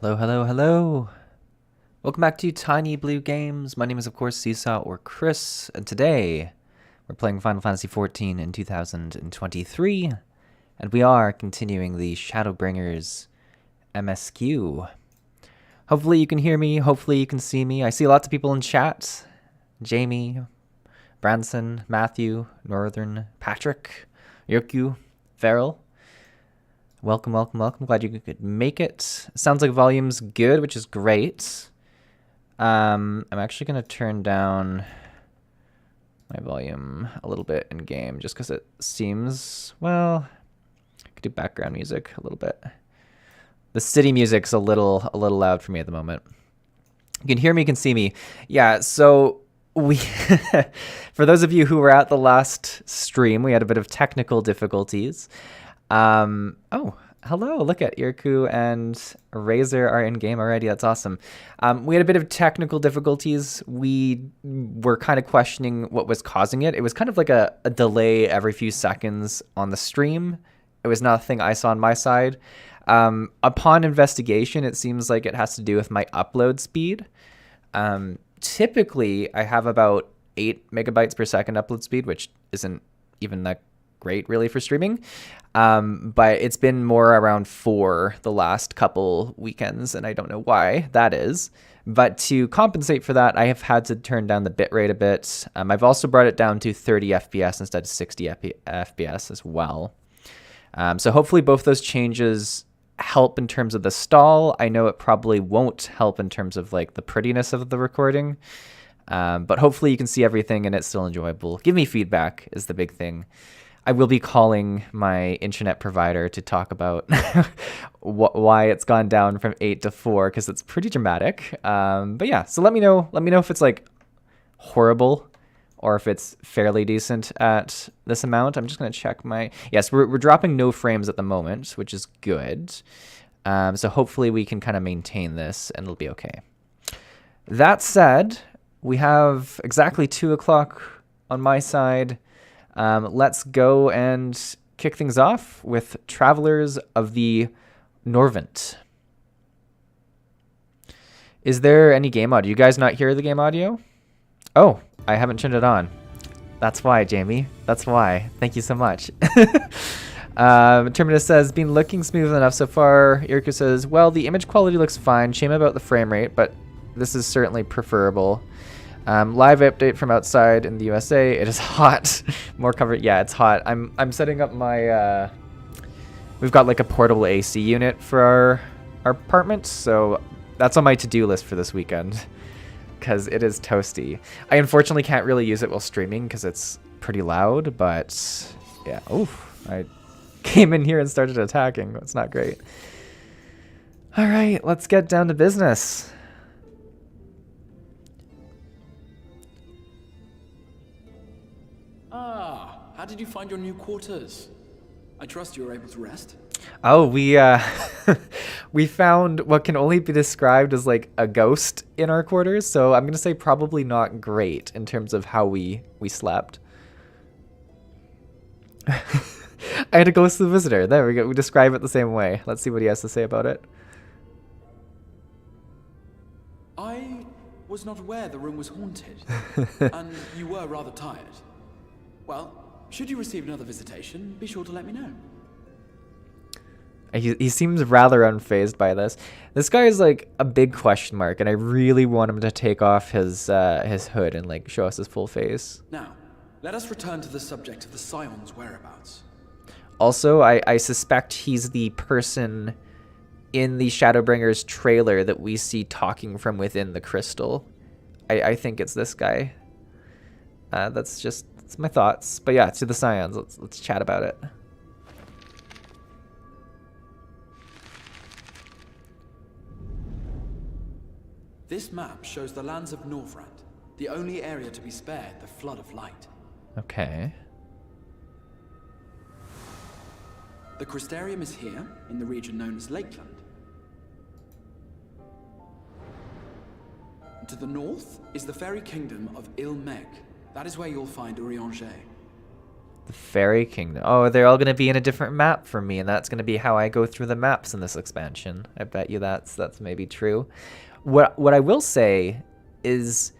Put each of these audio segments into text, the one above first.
Hello, hello, hello. Welcome back to Tiny Blue Games. My name is, of course, Seesaw or Chris, and today we're playing Final Fantasy XIV in 2023, and we are continuing the ShadowBringers MSQ. Hopefully you can hear me, hopefully you can see me. I see lots of people in chat. Jamie, Branson, Matthew, Northern, Patrick, Yoku, Farrell. Welcome, welcome, welcome. Glad you could make it. Sounds like volume's good, which is great. I'm actually going to turn down my volume a little bit in game just because it seems, well, I could do background music a little bit. The city music's a little loud for me at the moment. You can hear me, you can see me. Yeah, so we, for those of you who were at the last stream, we had a bit of technical difficulties. Oh, hello, look at Irku and Razor are in game already. That's awesome. We had a bit of technical difficulties. We were kind of questioning what was causing it. It was kind of like a delay every few seconds on the stream. It was nothing I saw on my side. Upon investigation, it seems like it has to do with my upload speed. Typically, I have about 8 megabytes per second upload speed, which isn't even that great really for streaming. But it's been more around 4 the last couple weekends, and I don't know why that is. But to compensate for that, I have had to turn down the bitrate a bit. I've also brought it down to 30 FPS instead of 60 FPS as well. So hopefully both those changes help in terms of the stall. I know it probably won't help in terms of like the prettiness of the recording. But hopefully you can see everything and it's still enjoyable. Give me feedback is the big thing. I will be calling my internet provider to talk about why it's gone down from 8 to 4 because it's pretty dramatic. But yeah, so let me know if it's like horrible or if it's fairly decent at this amount. I'm just going to check my... Yes, we're dropping no frames at the moment, which is good. So hopefully we can kind of maintain this and it'll be okay. That said, we have exactly 2 o'clock on my side. Let's go and kick things off with Travelers of the Norvent. Is there any game audio? You guys not hear the game audio? Oh, I haven't turned it on. That's why, Jamie. That's why. Thank you so much. Terminus says, been looking smooth enough so far. Irku says, well, the image quality looks fine. Shame about the frame rate, but this is certainly preferable. Live update from outside in the USA. It is hot. More covered. Yeah, it's hot. I'm setting up my... we've got like a portable AC unit for our apartment, so that's on my to-do list for this weekend. Because it is toasty. I unfortunately can't really use it while streaming because it's pretty loud, but yeah. Oof, I came in here and started attacking. It's not great. All right, let's get down to business. Ah, how did you find your new quarters? I trust you were able to rest. Oh, we found what can only be described as like a ghost in our quarters, so I'm gonna say probably not great in terms of how we slept. I had a ghost visitor. There we go. We describe it the same way. Let's see what he has to say about it. I was not aware the room was haunted, and you were rather tired. Well, should you receive another visitation, be sure to let me know. He seems rather unfazed by this. This guy is like a big question mark, and I really want him to take off his hood and like show us his full face. Now, let us return to the subject of the Scion's whereabouts. Also, I suspect he's the person in the ShadowBringers trailer that we see talking from within the crystal. I think it's this guy. That's my thoughts. But yeah, to the Scions. Let's chat about it. This map shows the lands of Northrend, the only area to be spared the flood of light. Okay. The Crystarium is here, in the region known as Lakeland. To the north is the fairy kingdom of Ilmeg. That is where you'll find Urianger. The fairy kingdom. Oh, they're all going to be in a different map for me, and that's going to be how I go through the maps in this expansion. I bet you that's maybe true. What I will say is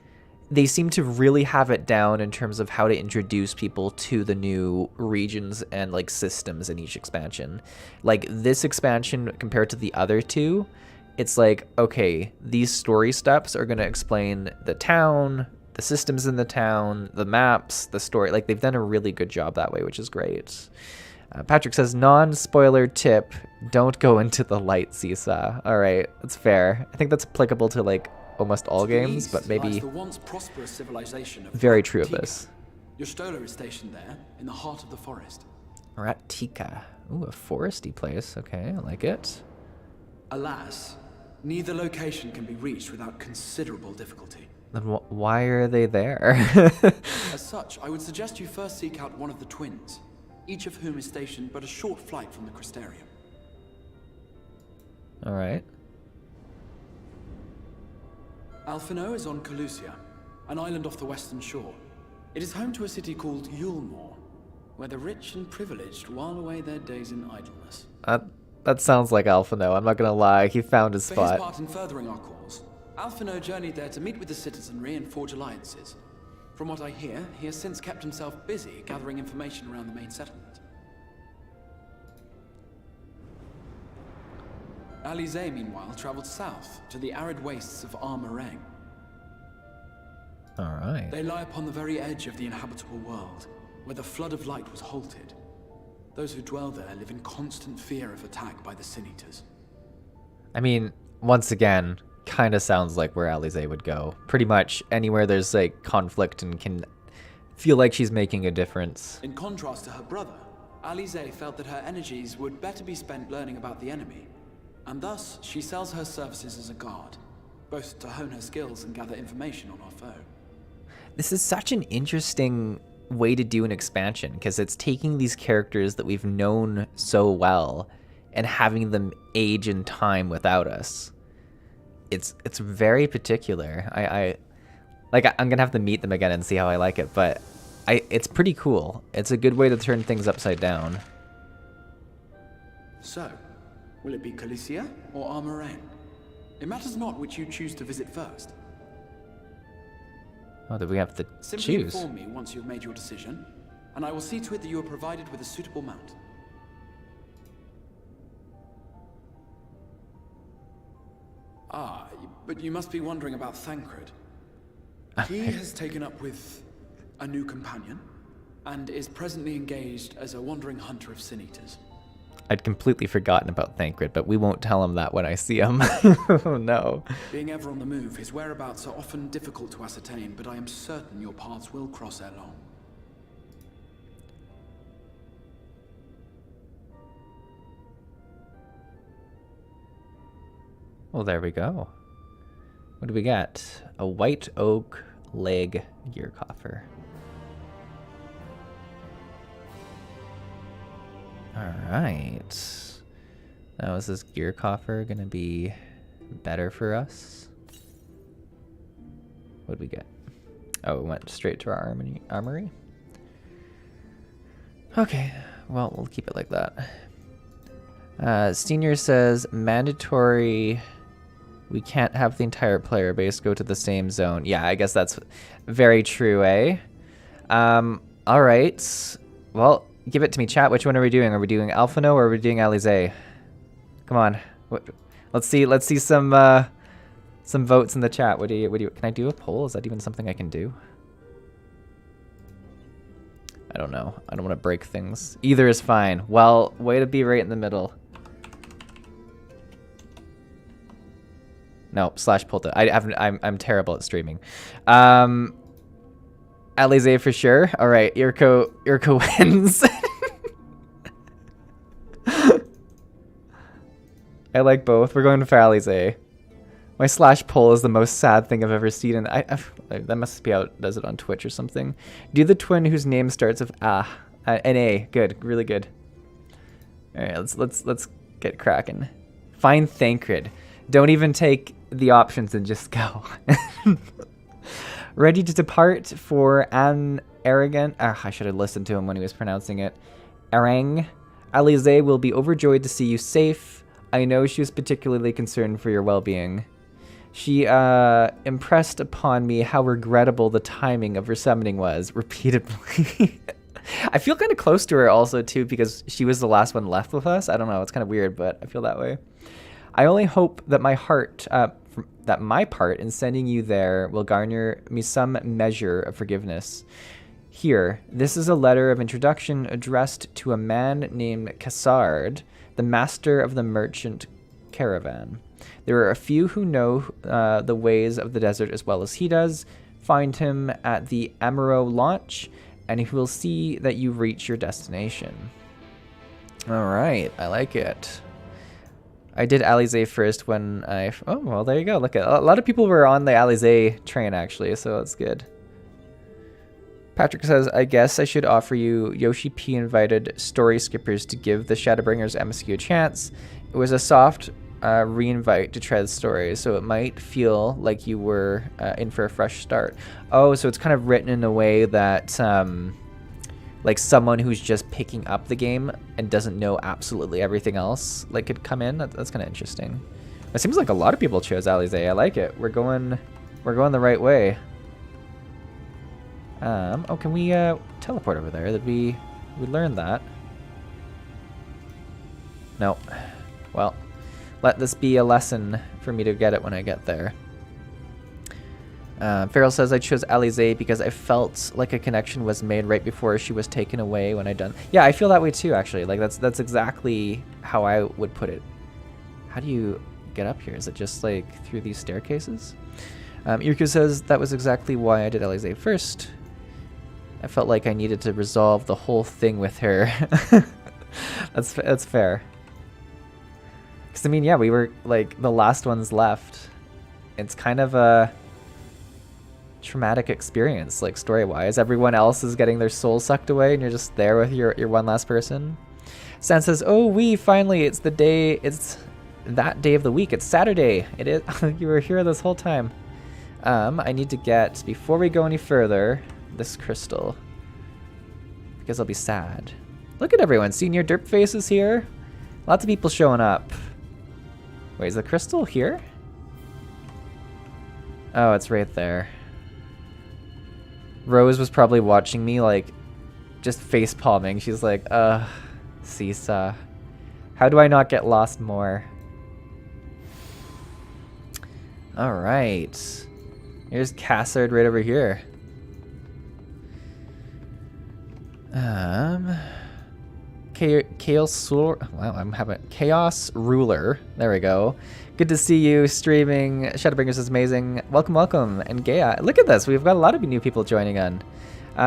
they seem to really have it down in terms of how to introduce people to the new regions and like systems in each expansion. Like this expansion compared to the other two, it's like, okay, these story steps are going to explain the town, the systems in the town, the maps, the story. Like they've done a really good job that way, which is great. Patrick says, non-spoiler tip, don't go into the light seesaw. All right, that's fair. I think that's applicable to like almost all games, but maybe the once prosperous civilization of very true of this. Your Stola is stationed there, in the heart of the forest. Ratika. Ooh, a foresty place. Okay, I like it. Alas, neither location can be reached without considerable difficulty. Then why are they there? As such, I would suggest you first seek out one of the twins, each of whom is stationed but a short flight from the Crystarium. All right. Alphino is on Calusia, an island off the western shore. It is home to a city called Yulmore, where the rich and privileged while away their days in idleness. That sounds like Alphino, I'm not gonna lie. He found his spot. For his part in furthering our cause, Alphino journeyed there to meet with the citizenry and forge alliances. From what I hear, he has since kept himself busy gathering information around the main settlement. Alize, meanwhile, traveled south to the arid wastes of Amh Araeng. All right. They lie upon the very edge of the inhabitable world, where the flood of light was halted. Those who dwell there live in constant fear of attack by the Sin Eaters. I mean, once again, kind of sounds like where Alize would go. Pretty much anywhere there's like conflict and can feel like she's making a difference. In contrast to her brother, Alize felt that her energies would better be spent learning about the enemy, and thus she sells her services as a guard, both to hone her skills and gather information on our foe. This is such an interesting way to do an expansion, because it's taking these characters that we've known so well and having them age in time without us. It's very particular. I'm gonna have to meet them again and see how I like it, but it's pretty cool. It's a good way to turn things upside down. So, will it be Calusia or Amh Araeng? It matters not which you choose to visit first. Oh, do we have to Simply choose? inform me once you've made your decision, and I will see to it that you are provided with a suitable mount. Ah, but you must be wondering about Thancred. He has taken up with a new companion, and is presently engaged as a wandering hunter of sin-eaters. I'd completely forgotten about Thancred, but we won't tell him that when I see him. Oh no. Being ever on the move, his whereabouts are often difficult to ascertain, but I am certain your paths will cross ere long. Well, there we go. What do we got? A white oak leg gear coffer. Alright. Now is this gear coffer gonna be better for us? What did we get? Oh, it went straight to our armory? Okay, well, we'll keep it like that. Senior says, mandatory... We can't have the entire player base go to the same zone. Yeah, I guess that's very true, eh? Alright. Well, give it to me, chat. Which one are we doing? Are we doing Alphino or are we doing Alize? Come on. Let's see some votes in the chat. What do you can I do a poll? Is that even something I can do? I don't know. I don't want to break things. Either is fine. Well, way to be right in the middle. No, slash pulled it. I'm terrible at streaming. Alize for sure. All right, Irko wins. I like both. We're going for Alize. My slash pull is the most sad thing I've ever seen, and that must be out. Does it on Twitch or something? Do the twin whose name starts with an A. Good, really good. All right, let's get cracking. Find Thancred. Don't even take the options and just go. Ready to depart for Amh Araeng. I should have listened to him when he was pronouncing it. Araeng. Alize will be overjoyed to see you safe. I know she was particularly concerned for your well-being. She impressed upon me how regrettable the timing of her summoning was, repeatedly. I feel kind of close to her also, too, because she was the last one left with us. I don't know, it's kind of weird, but I feel that way. I only hope that my part in sending you there will garner me some measure of forgiveness. Here, this is a letter of introduction addressed to a man named Cassard, the master of the merchant caravan. There are a few who know the ways of the desert as well as he does. Find him at the Amh Araeng launch, and he will see that you reach your destination. All right, I like it. I did Alize first when I... Oh, well, there you go. Look, a lot of people were on the Alize train, actually, so that's good. Patrick says, I guess I should offer you Yoshi P invited story skippers to give the ShadowBringers MSQ a chance. It was a soft re-invite to try the story, so it might feel like you were in for a fresh start. Oh, so it's kind of written in a way that... like someone who's just picking up the game and doesn't know absolutely everything else, like, could come in. That's kind of interesting. It seems like a lot of people chose Alize. I like it. We're going the right way. Oh, can we teleport over there? Did we learned that? No. Well, let this be a lesson for me to get it when I get there. Farrell says, I chose Alize because I felt like a connection was made right before she was taken away when I done. Yeah, I feel that way too, actually. Like, that's exactly how I would put it. How do you get up here? Is it just, like, through these staircases? Irku says, that was exactly why I did Alize first. I felt like I needed to resolve the whole thing with her. That's fair. Because, I mean, yeah, we were, like, the last ones left. It's kind of a... traumatic experience, like, story-wise. Everyone else is getting their soul sucked away and you're just there with your one last person. San says, oh, finally, it's that day of the week. It's Saturday. It is. You were here this whole time. I need to get, before we go any further, this crystal, because I'll be sad. Look at everyone. Senior Derp Face is here. Lots of people showing up. Wait, is the crystal here? Oh, it's right there. Rose was probably watching me, like, just face palming. She's like, Seesaw. How do I not get lost more? Alright. Here's Cassard right over here. Chaos Ruler. There we go. Good to see you streaming. ShadowBringers is amazing. Welcome, welcome. And Gaia. Look at this. We've got a lot of new people joining on.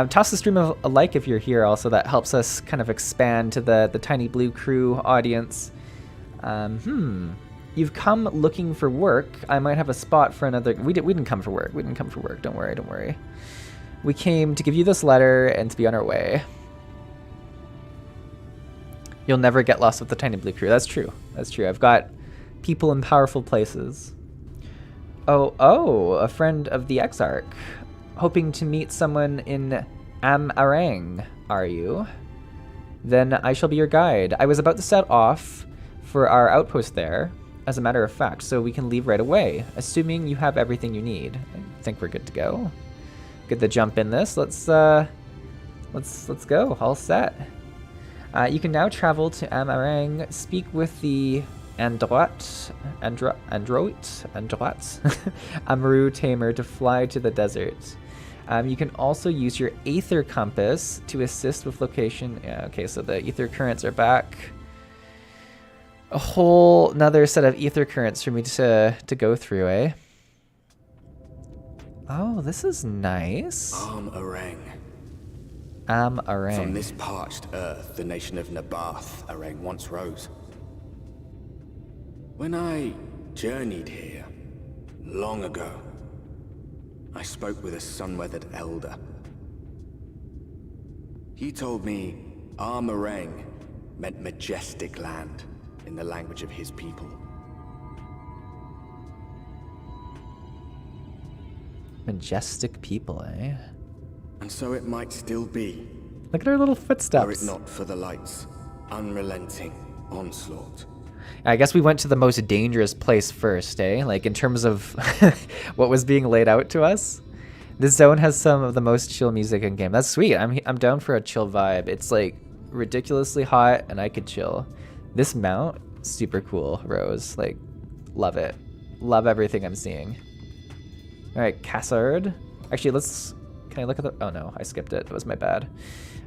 Toss the stream a like if you're here also. That helps us kind of expand to the Tiny Blue Crew audience. You've come looking for work. I might have a spot for another... We didn't come for work. We didn't come for work. Don't worry, don't worry. We came to give you this letter and to be on our way. You'll never get lost with the Tiny Blue Crew. That's true. That's true. I've got people in powerful places. Oh, a friend of the Exarch. Hoping to meet someone in Amh Araeng, are you? Then I shall be your guide. I was about to set off for our outpost there, as a matter of fact, so we can leave right away, assuming you have everything you need. I think we're good to go. Good to jump in this. Let's go. All set. You can now travel to Amh Araeng, speak with the Androit, Amaru Tamer to fly to the desert. You can also use your Aether Compass to assist with location. Yeah, okay, so the Ether Currents are back. A whole another set of Ether Currents for me to go through, eh? Oh, this is nice. Amh Araeng. Amh Araeng. From this parched earth, the nation of Nabath Araeng once rose. When I journeyed here, long ago, I spoke with a sun-weathered elder. He told me Amh Araeng meant majestic land in the language of his people. Majestic people, eh? And so it might still be. Look at our little footsteps. Were it not for the light's unrelenting onslaught. I guess we went to the most dangerous place first, eh? Like, in terms of what was being laid out to us. This zone has some of the most chill music in game. That's sweet. I'm down for a chill vibe. It's, like, ridiculously hot, and I could chill. This mount, super cool, Rose. Like, love it. Love everything I'm seeing. Alright, Cassard. Actually, let's... Can I look at the... Oh, no. I skipped it. That was my bad.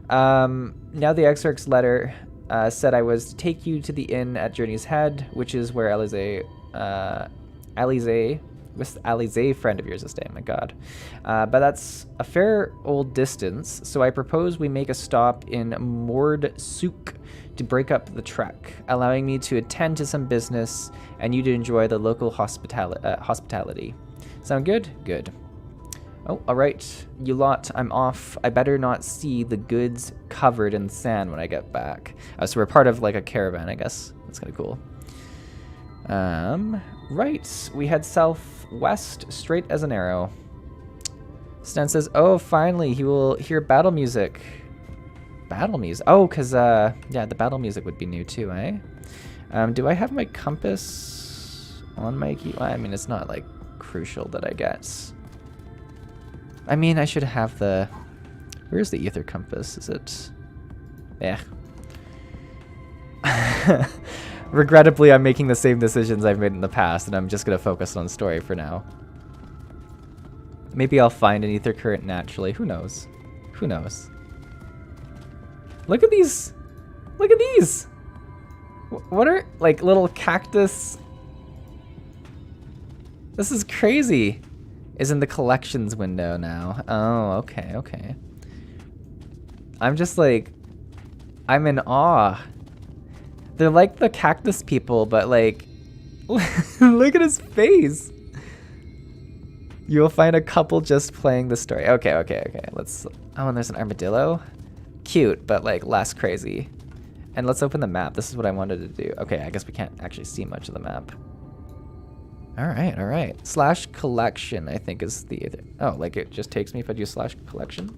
Now the Exarch's letter... said I was to take you to the inn at Journey's Head, which is where Alize, friend of yours, is staying. My God, but that's a fair old distance. So I propose we make a stop in Souq to break up the trek, allowing me to attend to some business and you to enjoy the local hospitality. Sound good? Good. Oh, all right, you lot, I'm off. I better not see the goods covered in sand when I get back. So we're part of like a caravan, I guess. That's kind of cool. Right, we head southwest, straight as an arrow. Stan says, oh, finally, he will hear battle music. Battle music? Oh, because, yeah, the battle music would be new too, eh? Do I have my compass on my key? Well, I mean, it's not, like, crucial that I guess. I mean, I should have the... Where's the ether compass? Is it... Yeah. Regrettably, I'm making the same decisions I've made in the past, and I'm just going to focus on story for now. Maybe I'll find an ether current naturally. Who knows? Who knows? Look at these! Look at these! What are, like, little cactus... This is crazy! Is in the collections window now. Oh, okay, okay. I'm just like, I'm in awe. They're like the cactus people, but like, look at his face. You will find a couple just playing the story. Okay, okay, okay. Let's, oh, and there's an armadillo. Cute, but like less crazy. And let's open the map. This is what I wanted to do. Okay, I guess we can't actually see much of the map. All right, all right. Slash collection, I think, is the... Oh, like it just takes me if I do slash collection?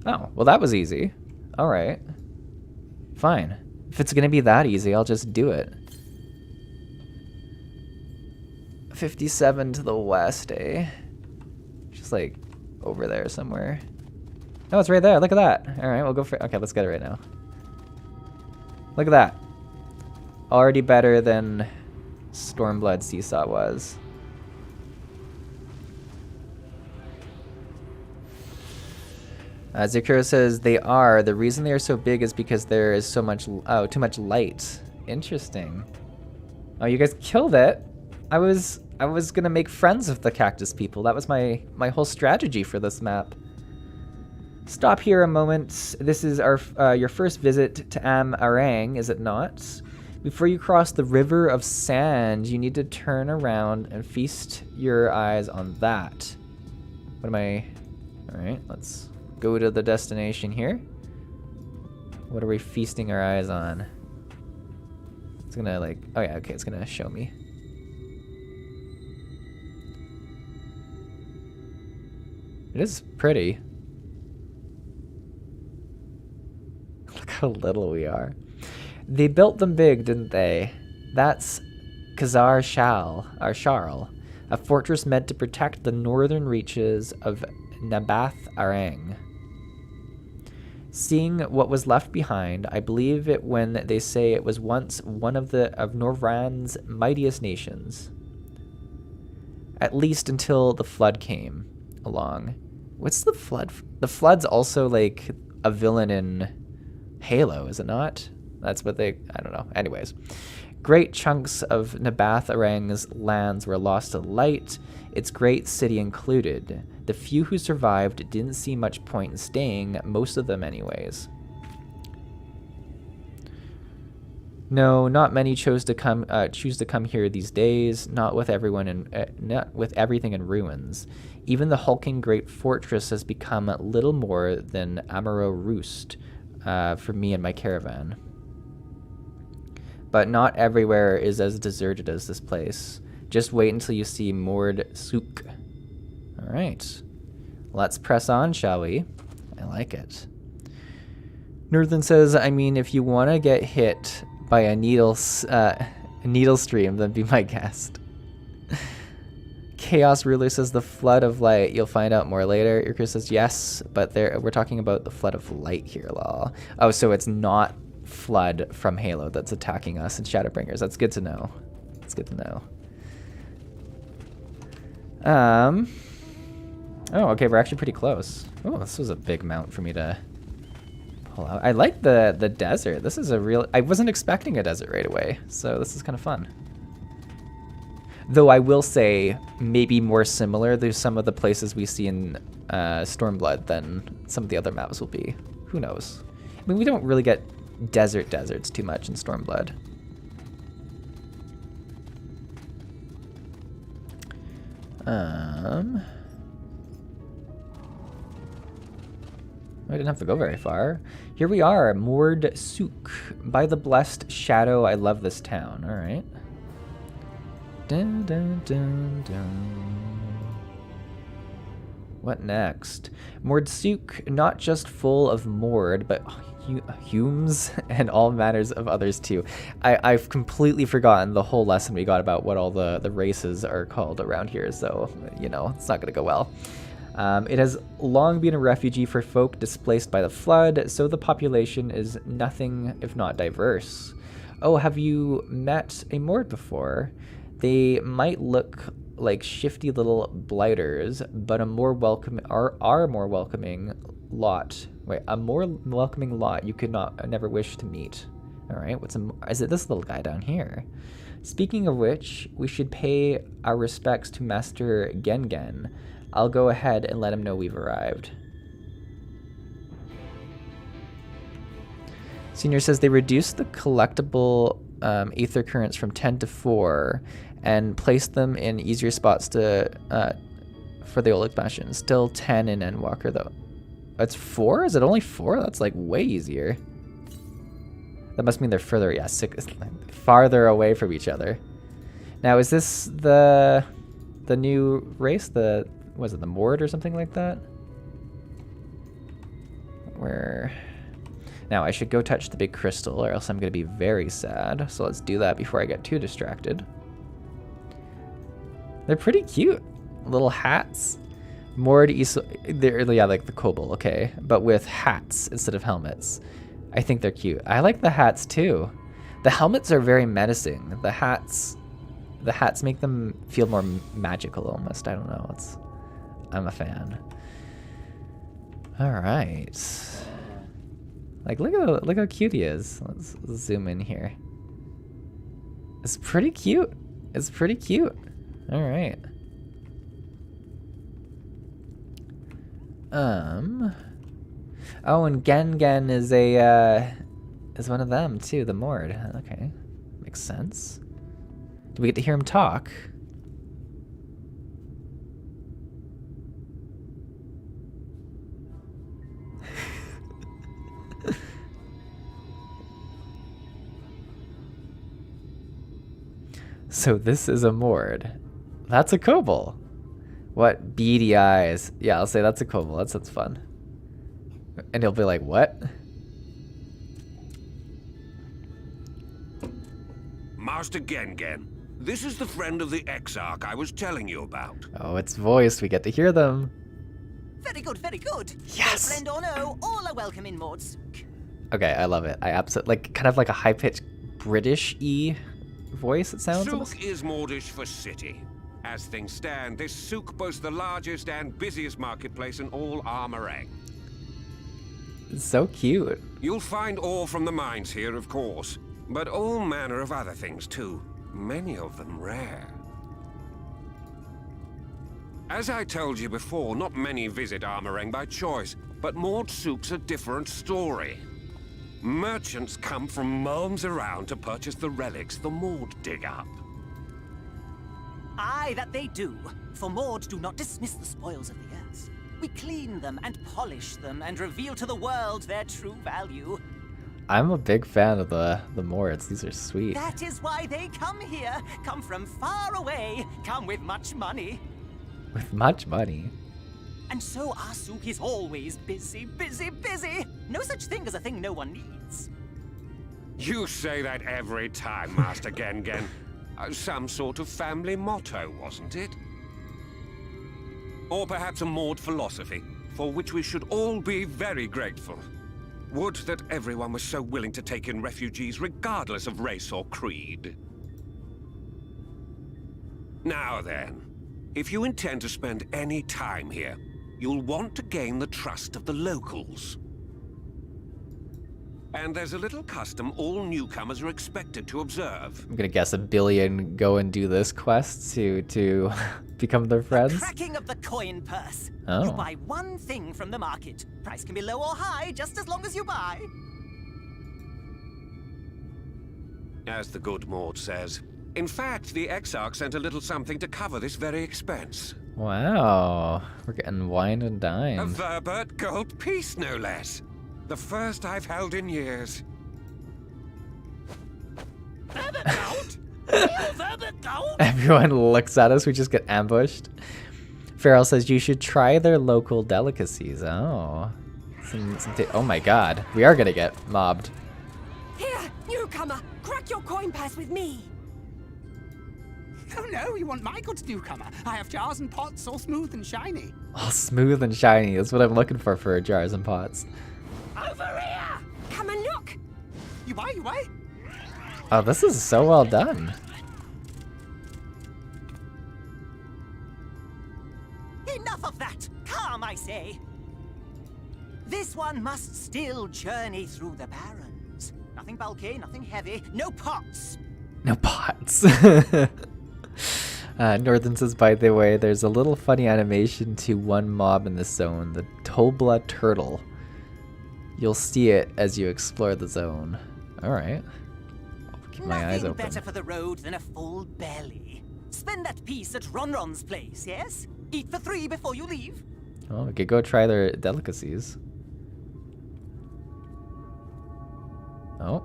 Oh, well, that was easy. All right. Fine. If it's going to be that easy, I'll just do it. 57 to the west, eh? Just like over there somewhere. No, it's right there. Look at that. All right, we'll go for. Okay, let's get it right now. Look at that. Already better than Stormblood Seesaw was. Zakuro says they are. The reason they are so big is because there is so much, too much light. Interesting. Oh, you guys killed it. I was gonna make friends with the cactus people. That was my whole strategy for this map. Stop here a moment. This is your first visit to Amh Araeng, is it not? Before you cross the river of sand, you need to turn around and feast your eyes on that. What am I? All right, let's go to the destination here. What are we feasting our eyes on? It's gonna like, oh yeah, okay, it's gonna show me. It is pretty. Look how little we are. They built them big, didn't they? That's Khazar Sharl, a fortress meant to protect the northern reaches of Amh Araeng. Seeing what was left behind, I believe it when they say it was once one of Norvran's mightiest nations. At least until the flood came along. What's the flood? The flood's also like a villain in Halo, is it not? That's what they, I don't know. Anyways, great chunks of Amh Araeng's lands were lost to light, its great city included. The few who survived didn't see much point in staying, most of them anyways. No, not many choose to come here these days, not with everything in ruins. Even the hulking great fortress has become little more than Amaro Roost for me and my caravan. But not everywhere is as deserted as this place. Just wait until you see moored Souq. All right, let's press on, shall we? I like it. Northern says, I mean, if you want to get hit by a needle stream, then be my guest. Chaos Ruler says the flood of light. You'll find out more later. Irkir says yes, but we're talking about the flood of light here, lol. Oh, so it's not flood from Halo that's attacking us in ShadowBringers. That's good to know. That's good to know. Oh, okay, we're actually pretty close. Oh, this was a big mount for me to pull out. I like the desert. This is a real... I wasn't expecting a desert right away, so this is kind of fun. Though I will say, maybe more similar to some of the places we see in Stormblood than some of the other maps will be. Who knows? I mean, we don't really get deserts too much in Stormblood. I didn't have to go very far. Here we are, moored Souq. By the blessed shadow, I love this town. All right. Dun, dun, dun, dun. What next? Moored Souq, not just full of moored, but humes and all matters of others too. I've completely forgotten the whole lesson we got about what all the races are called around here, so, you know, it's not going to go well. It has long been a refugee for folk displaced by the flood, so the population is nothing if not diverse. Oh, have you met a moored before? They might look like shifty little blighters, but a more welcoming lot. Wait, a more welcoming lot you could never wish to meet. All right, is it this little guy down here? Speaking of which, we should pay our respects to Master Gengen. I'll go ahead and let him know we've arrived. Senior says they reduced the collectible ether currents from 10 to 4 and placed them in easier spots for the old expansion. Still 10 in Endwalker though. It's 4? Is it only 4? That's like way easier. That must mean they're further, yeah, farther away from each other. Now, is this the new race? Was it the Mord or something like that? Now, I should go touch the big crystal or else I'm going to be very sad. So let's do that before I get too distracted. They're pretty cute. Little hats. Moored they're, yeah, like the kobold, okay. But with hats instead of helmets. I think they're cute. I like the hats too. The helmets are very menacing. The hats make them feel more magical almost. I don't know. I'm a fan. All right. Like look how cute he is. Let's zoom in here. It's pretty cute. It's pretty cute. All right. Oh, and Gen is one of them too, the Mord. Okay. Makes sense. Do we get to hear him talk? So this is a Mord. That's a kobold. What? Beady eyes. Yeah, I'll say that's a kobold. That sounds fun. And he'll be like, what? Master Gengen, this is the friend of the Exarch I was telling you about. Oh, it's voiced. We get to hear them. Very good, very good. Yes! Friend or no, all are welcome in Maud's. Okay, I love it. I absolutely, like, kind of like a high-pitched British-y voice, it sounds. Souq is Mordish for city. As things stand, this Souq boasts the largest and busiest marketplace in all Amh Araeng. It's so cute. You'll find ore from the mines here, of course, but all manner of other things too, many of them rare. As I told you before, not many visit Amh Araeng by choice, but Maud Souq's a different story. Merchants come from realms around to purchase the relics the Maud dig up. Aye, that they do. For Maud do not dismiss the spoils of the earth. We clean them and polish them and reveal to the world their true value. I'm a big fan of the Mords. These are sweet. That is why they come here. Come from far away. Come with much money. With much money? And so our Souq is always busy, busy, busy. No such thing as a thing no one needs. You say that every time, Master Gengen. Some sort of family motto, wasn't it? Or perhaps a Maud philosophy, for which we should all be very grateful. Would that everyone was so willing to take in refugees regardless of race or creed. Now then, if you intend to spend any time here, you'll want to gain the trust of the locals. And there's a little custom all newcomers are expected to observe. I'm gonna guess 1 billion go and do this quest to become their friends. The cracking of the coin purse. Oh. You buy one thing from the market. Price can be low or high, just as long as you buy. As the good Maud says. In fact, the Exarch sent a little something to cover this very expense. Wow, we're getting wine and A dined. Verbert gold piece, no less. The first I've held in years. Verbert gold? Real Verbert gold? Everyone looks at us, we just get ambushed. Farrell says you should try their local delicacies. Oh. Oh my god, we are gonna get mobbed. Here, newcomer, crack your coin purse with me. Oh no, you want my goods, newcomer. I have jars and pots all smooth and shiny. All smooth and shiny, that's what I'm looking for jars and pots. Over here! Come and look! You buy? Oh, this is so well done. Enough of that! Calm, I say! This one must still journey through the barrens. Nothing bulky, nothing heavy, no pots! No pots. Northern says, by the way, there's a little funny animation to one mob in the zone, the Tobla Turtle. You'll see it as you explore the zone. Alright. I'll keep my eyes Nothing open. better for the road than a full belly. Spend that piece at Ronron's place, yes? Eat for 3 before you leave. Oh, we could go try their delicacies. Oh.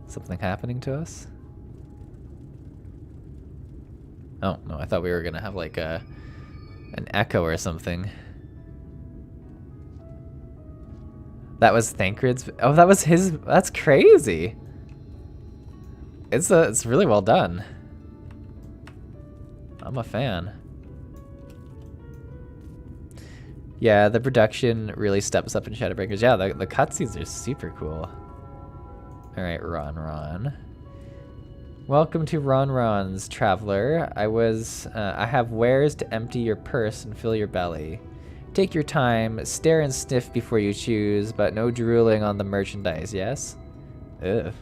Something happening to us? Oh, no, I thought we were gonna have like an echo or something. That was Thancred's. Oh, that was his. That's crazy. It's really well done. I'm a fan. Yeah, the production really steps up in ShadowBringers. Yeah, the cutscenes are super cool. All right, Ron. Welcome to Ron's Traveler. I have wares to empty your purse and fill your belly. Take your time, stare and sniff before you choose, but no drooling on the merchandise, yes? Ugh.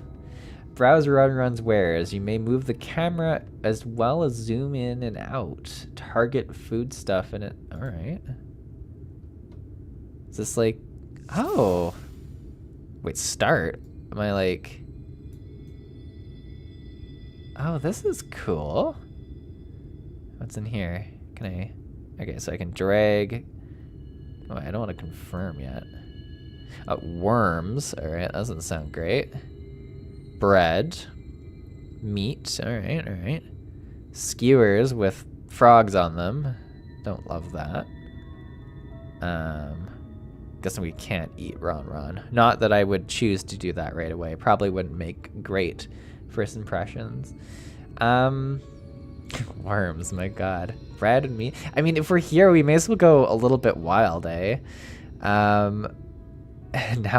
Browse Ron's wares. You may move the camera as well as zoom in and out. Target food stuff in it. All right. Is this like... Oh. Wait, start? Am I like... Oh, this is cool. What's in here? Can I... Okay, so I can drag... Oh, I don't want to confirm yet. Worms. Alright, that doesn't sound great. Bread. Meat. Alright. Skewers with frogs on them. Don't love that. Guessing we can't eat Ron. Not that I would choose to do that right away. Probably wouldn't make great first impressions. Worms, my god. Bread and meat. I mean, if we're here, we may as well go a little bit wild, eh? Now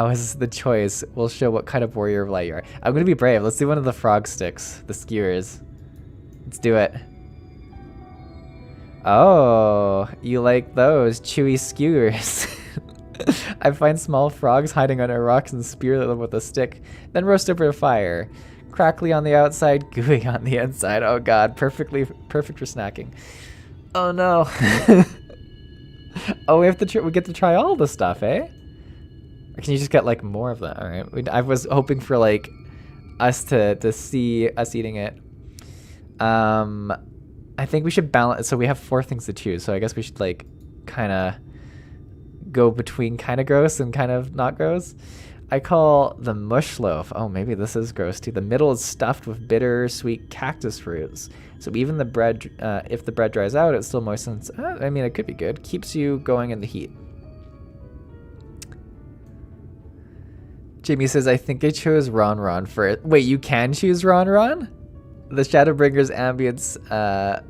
is the choice. We'll show what kind of warrior of light you are. I'm gonna be brave. Let's do one of the frog sticks, the skewers. Let's do it. Oh, you like those chewy skewers. I find small frogs hiding under rocks and spear them with a stick, then roast over a fire. Crackly on the outside, gooey on the inside. Oh god, perfect for snacking. Oh no. Oh, we get to try all the stuff, eh? Or can you just get like more of that? All right. I was hoping for like us to see us eating it. I think we should balance. So we have 4 things to choose. So I guess we should like kind of go between kind of gross and kind of not gross. I call the mush loaf. Oh, maybe this is gross too. The middle is stuffed with bitter, sweet cactus fruits. So even the bread, if the bread dries out, it still moistens. I mean, it could be good. Keeps you going in the heat. Jamie says, I think I chose Ron for it. Wait, you can choose Ron? The ShadowBringers ambience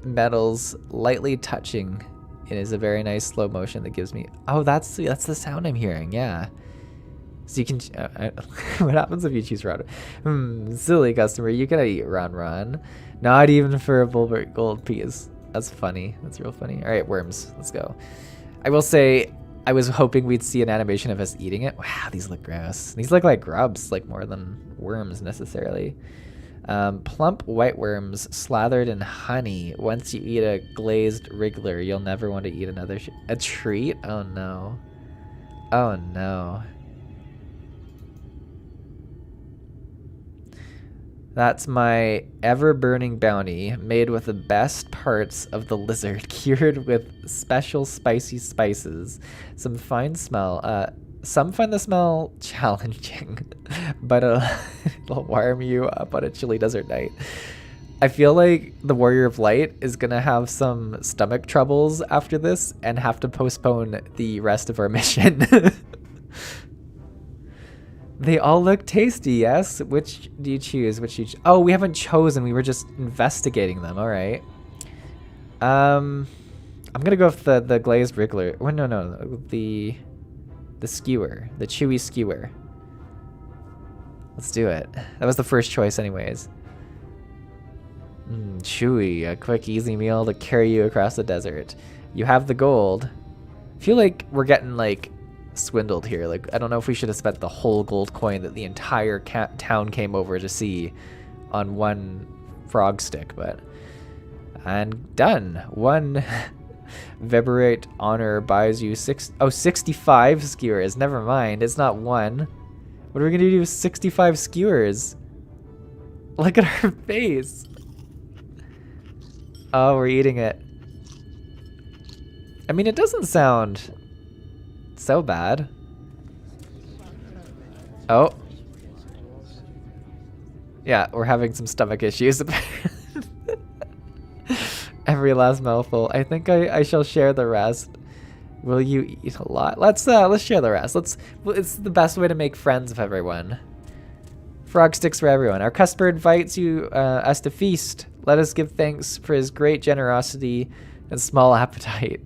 metals lightly touching. It is a very nice slow motion that gives me... Oh, that's the sound I'm hearing, yeah. So you can... what happens if you choose Ron? Silly customer, you gotta eat Ron. Not even for a Bulbert gold piece. That's funny. That's real funny. All right, worms. Let's go. I will say, I was hoping we'd see an animation of us eating it. Wow, these look gross. These look like grubs, like more than worms necessarily. Plump white worms slathered in honey. Once you eat a glazed wriggler, you'll never want to eat another. A treat? Oh no. Oh no. That's my ever-burning bounty, made with the best parts of the lizard, cured with special spicy spices. Some find the smell challenging, but it'll warm you up on a chilly desert night. I feel like the Warrior of Light is gonna have some stomach troubles after this and have to postpone the rest of our mission. They all look tasty, yes? Which do you choose? Oh, we haven't chosen. We were just investigating them. All right. I'm gonna go with the glazed wriggler. Well, no. The skewer, the chewy skewer. Let's do it. That was the first choice, anyways. Chewy, a quick, easy meal to carry you across the desert. You have the gold. I feel like we're getting like swindled here. Like, I don't know if we should have spent the whole gold coin that the entire town came over to see on one frog stick, but... And done. One Vibrate honor buys you 65 skewers. Never mind, it's not one. What are we gonna do with 65 skewers? Look at our face. Oh, we're eating it. I mean, it doesn't sound so bad. Oh. Yeah, we're having some stomach issues. Every last mouthful. I think I shall share the rest. Will you eat a lot? Let's share the rest. It's the best way to make friends with everyone. Frog sticks for everyone. Our customer invites us to feast. Let us give thanks for his great generosity and small appetite.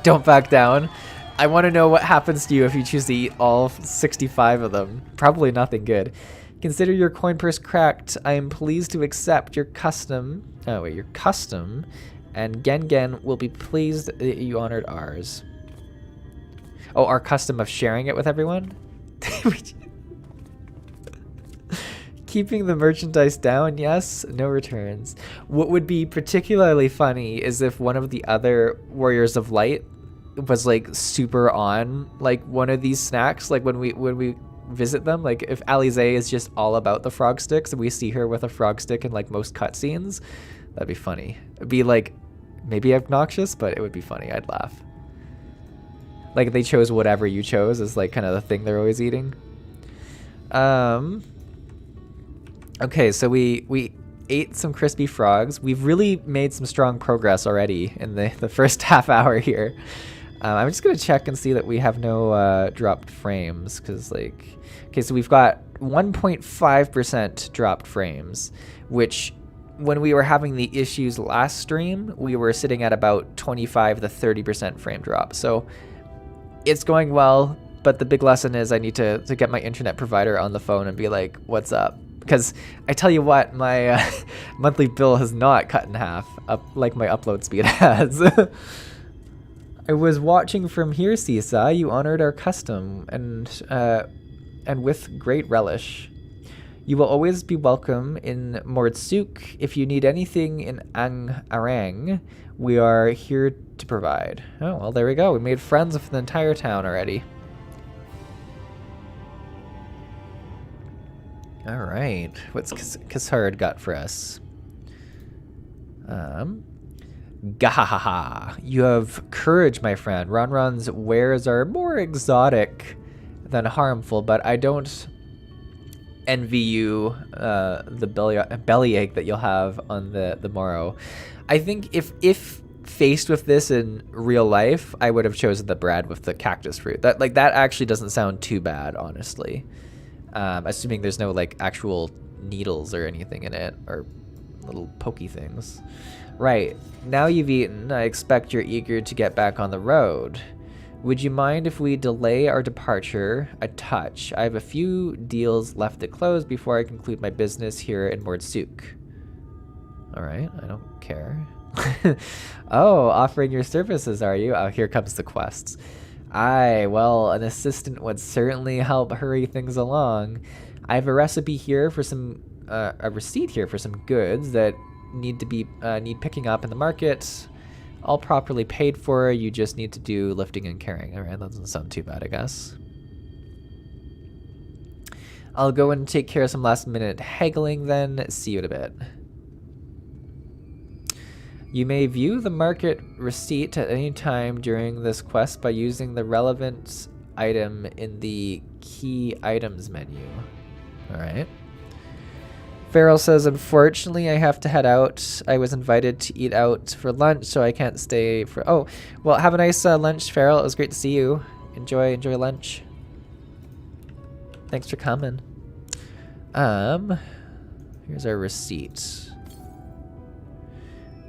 Don't back down. I want to know what happens to you if you choose to eat all 65 of them. Probably nothing good. Consider your coin purse cracked. I am pleased to accept your custom. Oh wait, your custom. And Gen will be pleased that you honored ours. Oh, our custom of sharing it with everyone? Keeping the merchandise down, yes. No returns. What would be particularly funny is if one of the other Warriors of Light was like super on like one of these snacks, like when we visit them, like if Alize is just all about the frog sticks and we see her with a frog stick in like most cutscenes, that'd be funny. It'd be like maybe obnoxious, but it would be funny. I'd laugh. Like they chose whatever you chose as like kind of the thing they're always eating. Okay, so we ate some crispy frogs. We've really made some strong progress already in the first half hour here. I'm just gonna check and see that we have no dropped frames, because like, okay, so we've got 1.5% dropped frames, which when we were having the issues last stream, we were sitting at about 25 to 30% frame drop. So it's going well, but the big lesson is I need to get my internet provider on the phone and be like, what's up? Because I tell you what, my monthly bill has not cut in half, like my upload speed has. I was watching from here, Sisa. You honored our custom, and with great relish. You will always be welcome in Souq. If you need anything in Amh Araeng, we are here to provide. Oh, well, there we go. We made friends with the entire town already. All right. What's Kassard got for us? Gahaha. You have courage, my friend. Ronron's wares are more exotic than harmful, but I don't envy you the bellyache that you'll have on the morrow. I think if faced with this in real life, I would have chosen the bread with the cactus fruit. That actually doesn't sound too bad, honestly. Assuming there's no like actual needles or anything in it, or little pokey things. Right, now you've eaten, I expect you're eager to get back on the road. Would you mind if we delay our departure a touch? I have a few deals left to close before I conclude my business here in Souq. Alright, I don't care. Oh, offering your services, are you? Oh, here comes the quests. Aye, well, an assistant would certainly help hurry things along. I have a recipe here for some, a receipt here for some goods that need picking up in the market. All properly paid for. You just need to do lifting and carrying. All right, that doesn't sound too bad, I guess. I'll go and take care of some last minute haggling then. See you in a bit. You may view the market receipt at any time during this quest by using the relevant item in the key items menu. All right. Farrell says, unfortunately, I have to head out. I was invited to eat out for lunch, so I can't stay for... Oh, well, have a nice lunch, Farrell. It was great to see you. Enjoy lunch. Thanks for coming. Here's our receipt.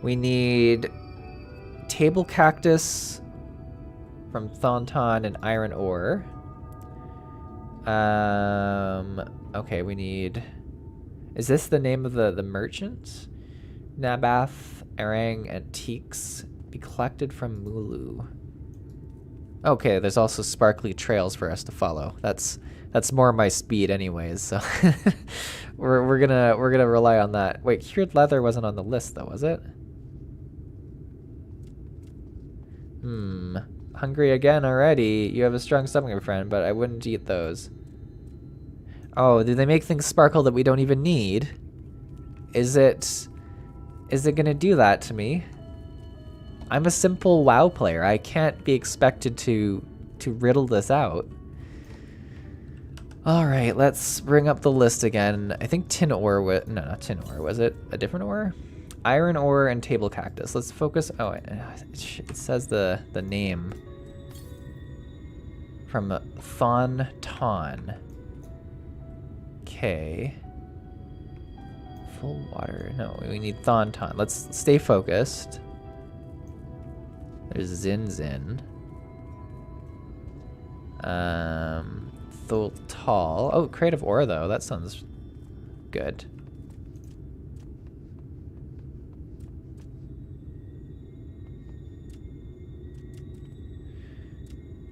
We need table cactus from Thonton and iron ore. Okay, we need... Is this the name of the merchant? Amh Araeng antiques be collected from Mulu. Okay, there's also sparkly trails for us to follow. That's more my speed anyways, so we're gonna rely on that. Wait, cured leather wasn't on the list though, was it? Hungry again already. You have a strong stomach, my friend, but I wouldn't eat those. Oh, do they make things sparkle that we don't even need? Is it gonna do that to me? I'm a simple WoW player. I can't be expected to riddle this out. All right, let's bring up the list again. I think tin ore was... No, not tin ore. Was it a different ore? Iron ore and table cactus. Let's focus... Oh, it says the name. From Thonton. Okay. Full water. No, we need Thonton. Let's stay focused. There's Zin. Thultal. Oh, creative ore though. That sounds good.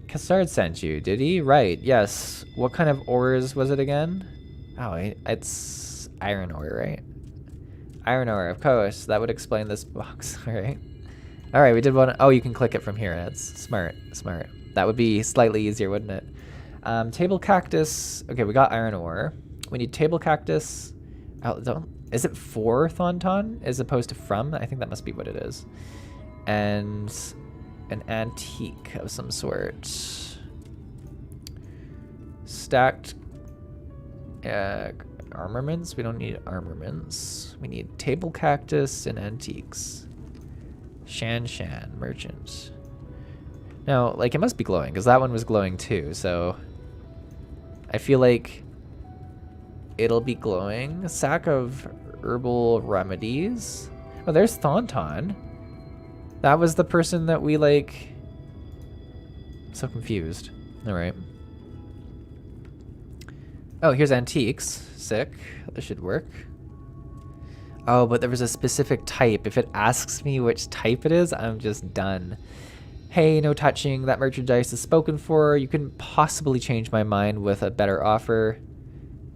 Cassard sent you, did he? Right, yes. What kind of ores was it again? Oh, it's iron ore, right? Iron ore, of course. That would explain this box, alright. Alright, we did one. Oh, you can click it from here. That's smart. That would be slightly easier, wouldn't it? Table cactus. Okay, we got iron ore. We need table cactus. Oh, is it for Thonton as opposed to from? I think that must be what it is. And an antique of some sort. Stacked armaments. We don't need armaments. We need table cactus and antiques. Shan merchant. Now, like, it must be glowing because that one was glowing too, so I feel like it'll be glowing. Sack of herbal remedies. Oh, there's Thonton. That was the person that we, like... So confused. Alright. Oh, here's antiques. Sick. That should work. Oh, but there was a specific type. If it asks me which type it is, I'm just done. Hey, no touching. That merchandise is spoken for. You couldn't possibly change my mind with a better offer.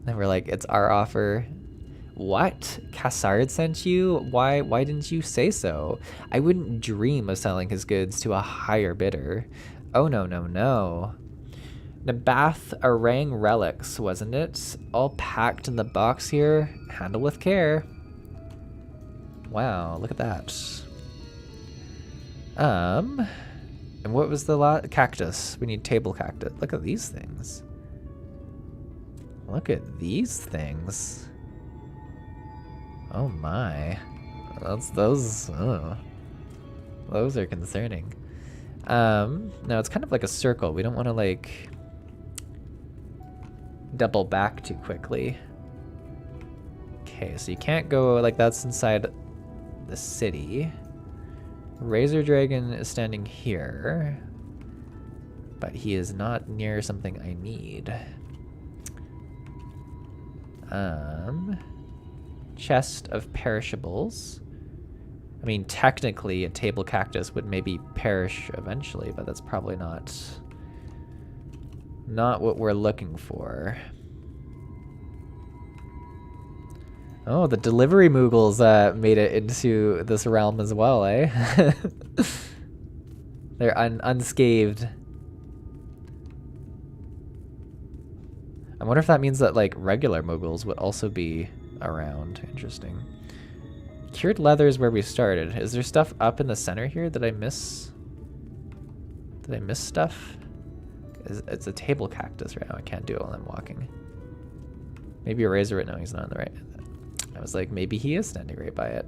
And we're like, it's our offer. What? Cassard sent you? Why didn't you say so? I wouldn't dream of selling his goods to a higher bidder. Oh, no. Amh Araeng relics, wasn't it? All packed in the box here. Handle with care. Wow, look at that. And what was the cactus? We need table cactus. Look at these things. Look at these things. Oh my. Those are concerning. No, it's kind of like a circle. We don't want to like double back too quickly. Okay, so you can't go like that's inside the city. Razor Dragon is standing here, but he is not near something I need. Chest of perishables. I mean, technically a table cactus would maybe perish eventually, but that's probably not what we're looking for. Oh, the delivery Moogles made it into this realm as well, eh? They're unscathed. I wonder if that means that like regular Moogles would also be around. Interesting. Cured leather is where we started. Is there stuff up in the center here? Did I miss stuff? It's a table cactus right now. I can't do it while I'm walking. Maybe a razor. No, he's not on the right. I was like, maybe he is standing right by it.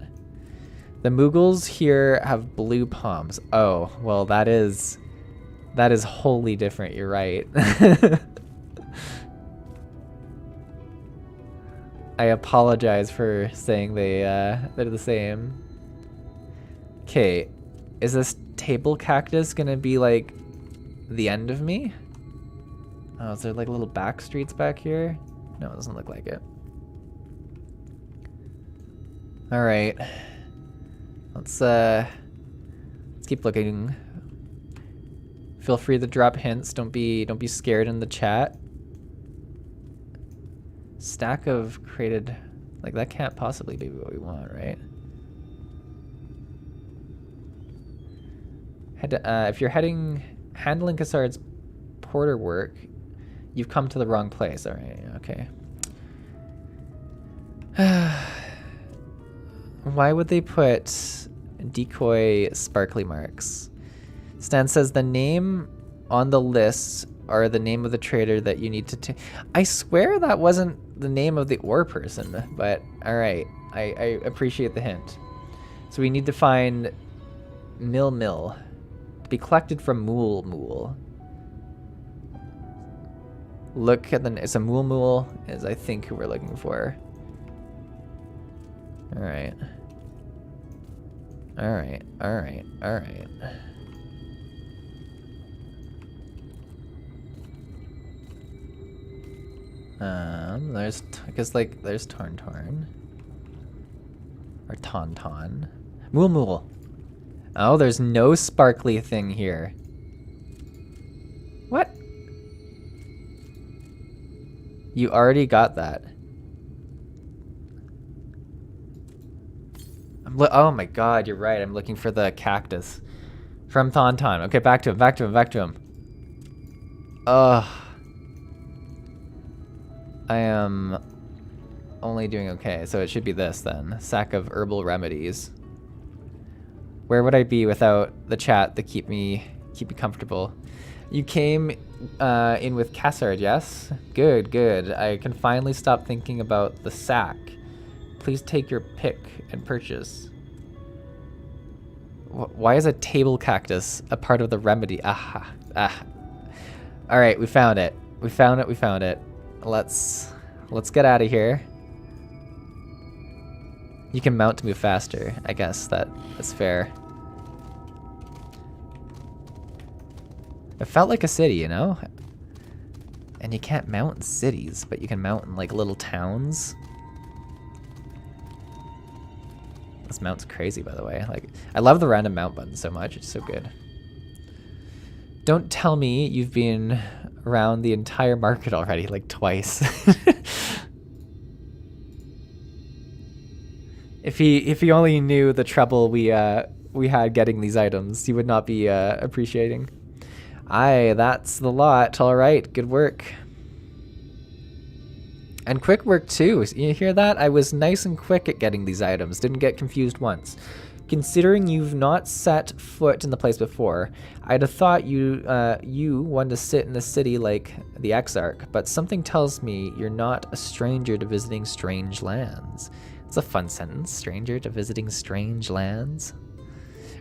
The Moogles here have blue palms. Oh, well, that is wholly different. You're right. I apologize for saying they're the same. Okay, is this table cactus gonna be like the end of me? Oh, is there like little back streets back here? No, it doesn't look like it. All right, let's keep looking. Feel free to drop hints. Don't be scared in the chat. Stack of created, like that can't possibly be what we want, right? If you're handling Cassard's porter work, you've come to the wrong place. All right, okay. Why would they put decoy sparkly marks? Stan says the name on the list are the name of the trader that you need to I swear that wasn't the name of the ore person, but all right. I appreciate the hint. So we need to find Mill to be collected from Mool. Look at it's a Mool is I think who we're looking for. Alright. Alright, alright, alright. There's, I guess, like, there's Torn. Or Tauntaun. Mool. Oh, there's no sparkly thing here. What? You already got that. Oh my god, you're right. I'm looking for the cactus. From Tauntaun. Okay, back to him. Ugh. I am only doing okay, so it should be this then. Sack of herbal remedies. Where would I be without the chat that keep me comfortable? You came in with Cassard, yes? Good. I can finally stop thinking about the sack. Please take your pick and purchase. Why is a table cactus a part of the remedy? All right, we found it. We found it. Let's get out of here. You can mount to move faster. I guess that's fair. It felt like a city, you know? And you can't mount in cities, but you can mount in like little towns. This mount's crazy, by the way. Like, I love the random mount button so much. It's so good. Don't tell me you've been around the entire market already, like twice. If he only knew the trouble we had getting these items, he would not be appreciating. Aye, that's the lot. All right, good work. And quick work too. You hear that? I was nice and quick at getting these items. Didn't get confused once. Considering you've not set foot in the place before, I'd have thought you wanted to sit in the city like the Exarch, but something tells me you're not a stranger to visiting strange lands. It's a fun sentence. Stranger to visiting strange lands.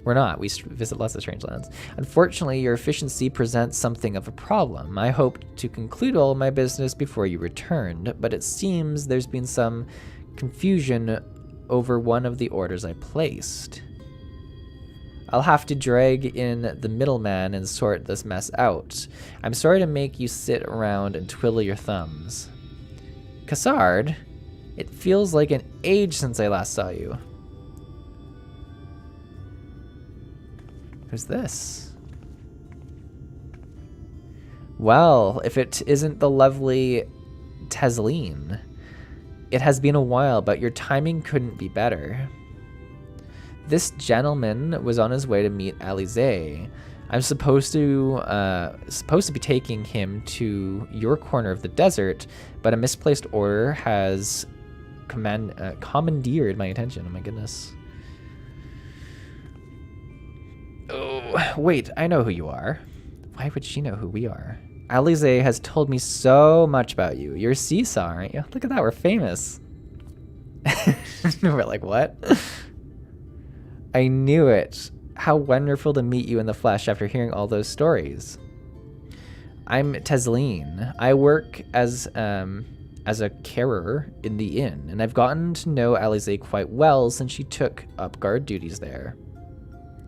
We're not. We visit lots of strange lands. Unfortunately, your efficiency presents something of a problem. I hoped to conclude all my business before you returned, but it seems there's been some confusion over one of the orders I placed. I'll have to drag in the middleman and sort this mess out. I'm sorry to make you sit around and twiddle your thumbs. Cassard, it feels like an age since I last saw you. Who's this? Well, if it isn't the lovely Tesleen. It has been a while, but your timing couldn't be better. This gentleman was on his way to meet Alize. I'm supposed to be taking him to your corner of the desert, but a misplaced order has commandeered my attention. Oh my goodness. Oh, wait, I know who you are. Why would she know who we are? Alize has told me so much about you. You're Seesaw, aren't you? Look at that, we're famous. We're like, what? I knew it. How wonderful to meet you in the flesh after hearing all those stories. I'm Tesleen. I work as a carer in the inn, and I've gotten to know Alize quite well since she took up guard duties there.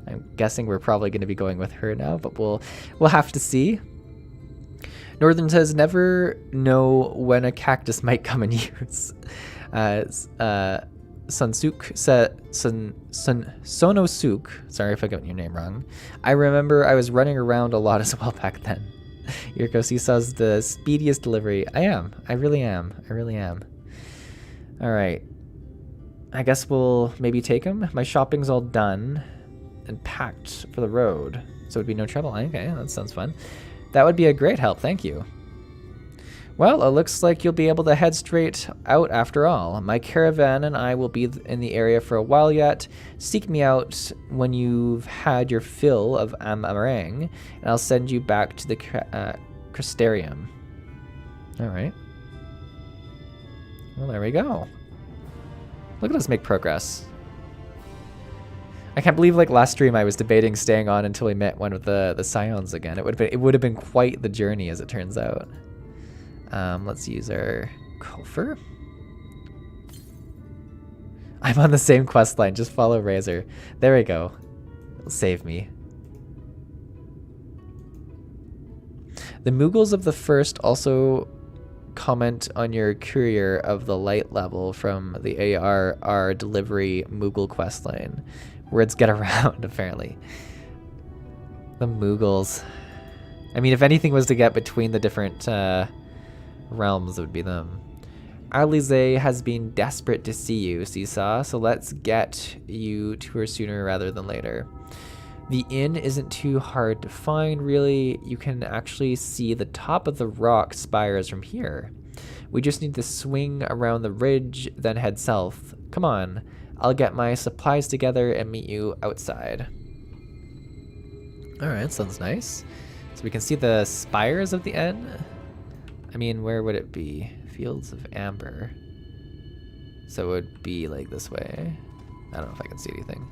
I'm guessing we're probably going to be going with her now, but we'll have to see. Northern says never know when a cactus might come in use. Souq said, Souq, sorry if I got your name wrong. I remember I was running around a lot as well back then. Yurko Seesaw's the speediest delivery. I am. I really am. All right. I guess we'll maybe take him. My shopping's all done and packed for the road, so it'd be no trouble. Okay, that sounds fun. That would be a great help, thank you. Well, it looks like you'll be able to head straight out after all. My caravan and I will be in the area for a while yet. Seek me out when you've had your fill of Amh Araeng, and I'll send you back to the Planetarium. All right. Well, there we go. Look at us make progress. I can't believe, like, last stream I was debating staying on until we met one of the Scions again. It would have been quite the journey, as it turns out. Let's use our Kofer. I'm on the same quest line. Just follow Razor. There we go. It'll save me. The Moogles of the First also comment on your courier of the light level from the ARR delivery Moogle questline. Words get around, apparently. The Moogles. I mean, if anything was to get between the different realms, it would be them. Alize has been desperate to see you, Seesaw, so let's get you to her sooner rather than later. The inn isn't too hard to find, really. You can actually see the top of the rock spires from here. We just need to swing around the ridge, then head south. Come on, I'll get my supplies together and meet you outside. Alright, sounds nice. So we can see the spires of the inn. I mean, where would it be? Fields of Amber. So it would be like this way. I don't know if I can see anything.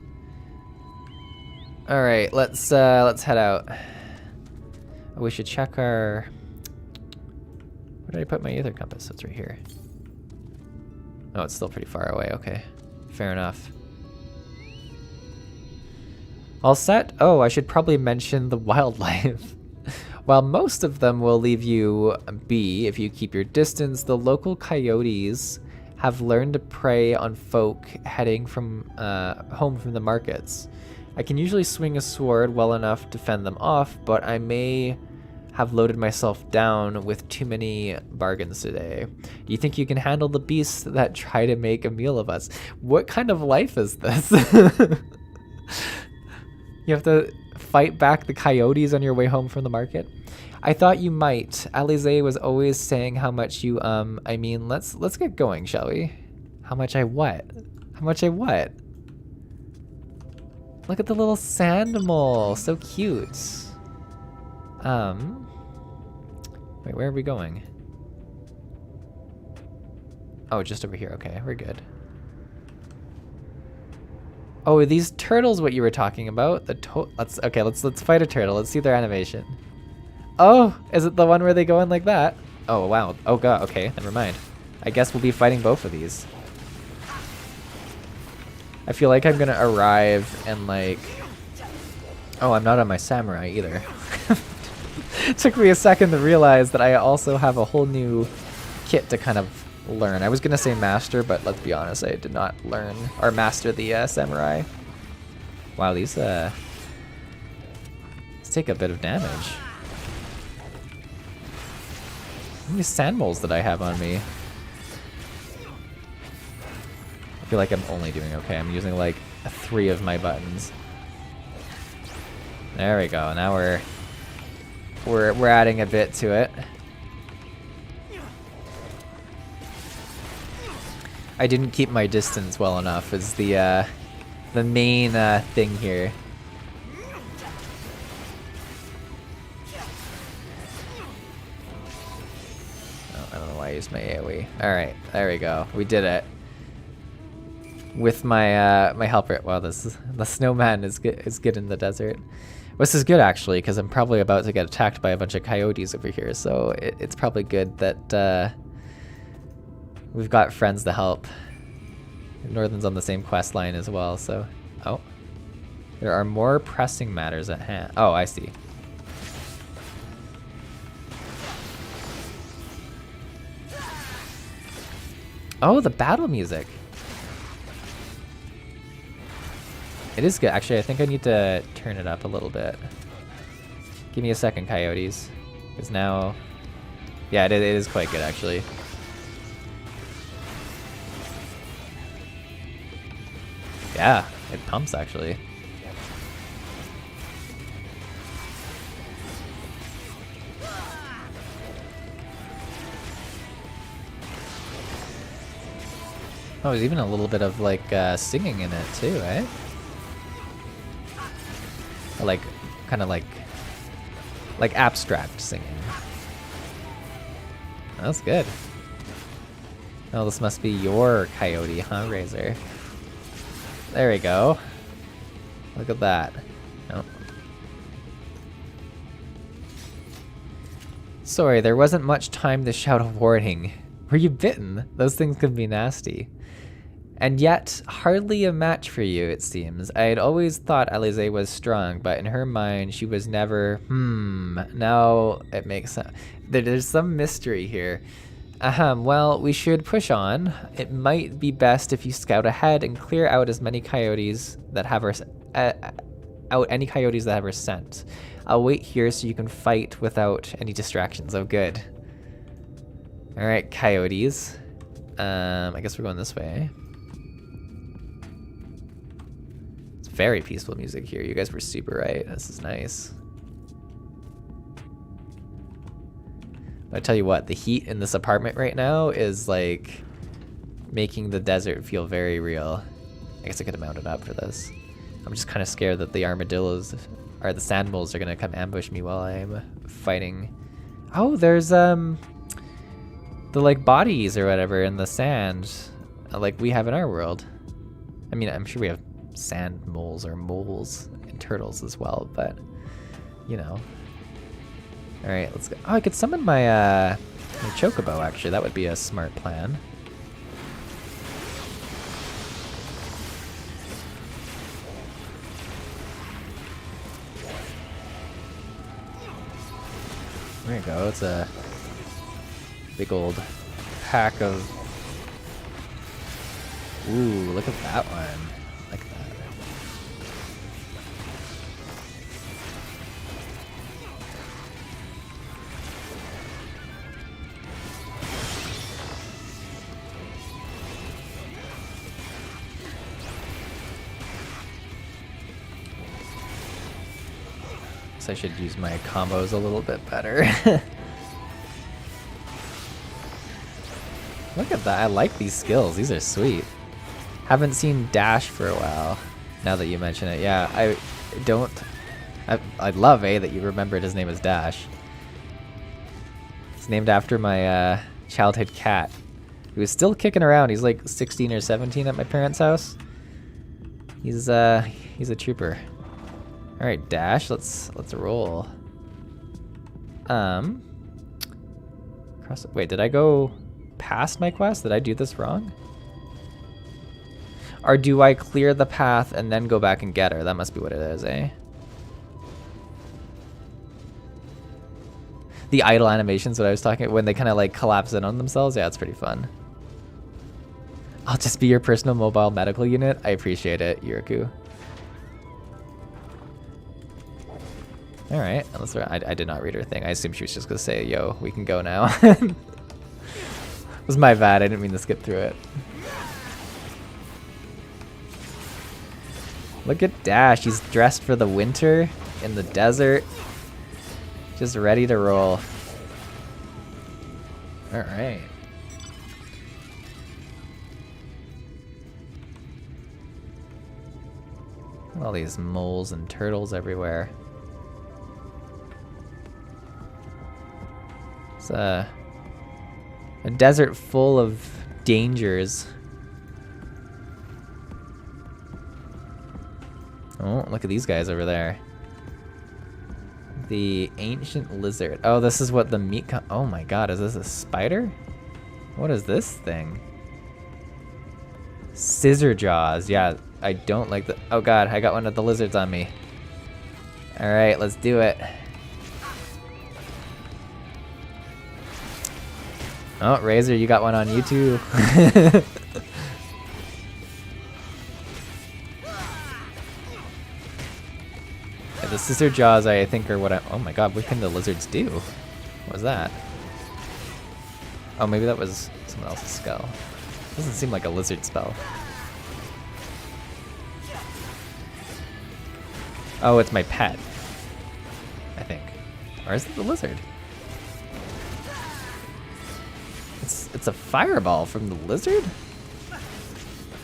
All right, let's head out. Oh, we should check our. Where did I put my ether compass? It's right here. Oh, it's still pretty far away. Okay, fair enough. All set? Oh, I should probably mention the wildlife. While most of them will leave you be if you keep your distance, the local coyotes have learned to prey on folk heading from home from the markets. I can usually swing a sword well enough to fend them off, but I may have loaded myself down with too many bargains today. Do you think you can handle the beasts that try to make a meal of us? What kind of life is this? You have to fight back the coyotes on your way home from the market? I thought you might. Alize was always saying how much you, I mean, let's get going, shall we? How much I what? How much I what? Look at the little sand mole, so cute. Wait, where are we going? Oh, just over here, okay, we're good. Oh, are these turtles what you were talking about? Let's fight a turtle. Let's see their animation. Oh, is it the one where they go in like that? Oh wow. Oh god. Okay, never mind. I guess we'll be fighting both of these. I feel like I'm gonna arrive and like. Oh, I'm not on my samurai either. It took me a second to realize that I also have a whole new kit to kind of learn. I was gonna say master, but let's be honest, I did not learn or master the samurai. Wow, these take a bit of damage. How many sand moles did I have on me? I feel like I'm only doing okay. I'm using like 3 of my buttons. There we go. Now we're adding a bit to it. I didn't keep my distance well enough is the main thing here. Oh, I don't know why I used my AoE. Alright, there we go. We did it. With my my helper. Wow, the snowman is good in the desert. This is good actually, because I'm probably about to get attacked by a bunch of coyotes over here, so it's probably good that we've got friends to help. Northern's on the same quest line as well, so. Oh. There are more pressing matters at hand. Oh, I see. Oh, the battle music. It is good. Actually, I think I need to turn it up a little bit. Give me a second, coyotes. Because now. Yeah, it is quite good, actually. Yeah, it pumps actually. Oh, there's even a little bit of like singing in it too, right? Or, like, kind of like abstract singing. That's good. Oh, this must be your coyote, huh, Razor? There we go. Look at that. Oh. Sorry, there wasn't much time to shout a warning. Were you bitten? Those things can be nasty. And yet, hardly a match for you, it seems. I had always thought Alize was strong, but in her mind, she was never, now it makes sense. There's some mystery here. Well, we should push on. It might be best if you scout ahead and clear out as many coyotes that have our, any coyotes that have our scent. I'll wait here so you can fight without any distractions. Oh, good. All right, coyotes. I guess we're going this way. Very peaceful music here. You guys were super right. This is nice. I tell you what, the heat in this apartment right now is like making the desert feel very real. I guess I could have mounted up for this. I'm just kind of scared that the armadillos or the sand moles are gonna come ambush me while I'm fighting. Oh, there's the like bodies or whatever in the sand, like we have in our world. I mean, I'm sure we have sand moles or moles and turtles as well, but you know. All right, let's go. Oh, I could summon my my chocobo. Actually, that would be a smart plan. There you go. It's a big old pack of. Ooh, look at that one. Like that. Guess I should use my combos a little bit better. Look at that. I like these skills. These are sweet. Haven't seen Dash for a while, now that you mention it. Yeah, I love that you remembered his name is Dash. It's named after my childhood cat, who is still kicking around. He's like 16 or 17 at my parents' house. He's a trooper. All right, Dash, let's roll. Wait, did I go past my quest? Did I do this wrong? Or do I clear the path and then go back and get her? That must be what it is, eh? The idle animations, what I was talking about, when they kind of like collapse in on themselves. Yeah, it's pretty fun. I'll just be your personal mobile medical unit. I appreciate it, Yuriku. All right, I did not read her thing. I assumed she was just gonna say, yo, we can go now. It was my bad, I didn't mean to skip through it. Look at Dash, he's dressed for the winter in the desert. Just ready to roll. All right. All these moles and turtles everywhere. It's a desert full of dangers. Oh, look at these guys over there. The ancient lizard. Oh, this is what the meat oh my god, is this a spider? What is this thing? Scissor jaws. Yeah, I don't like the. Oh god, I got one of the lizards on me. Alright, let's do it. Oh, Razor, you got one on you too. Yeah, the scissor jaws, I think, are what I. Oh my god, what can the lizards do? What was that? Oh, maybe that was someone else's spell. Doesn't seem like a lizard spell. Oh, it's my pet, I think. Or is it the lizard? It's a fireball from the lizard?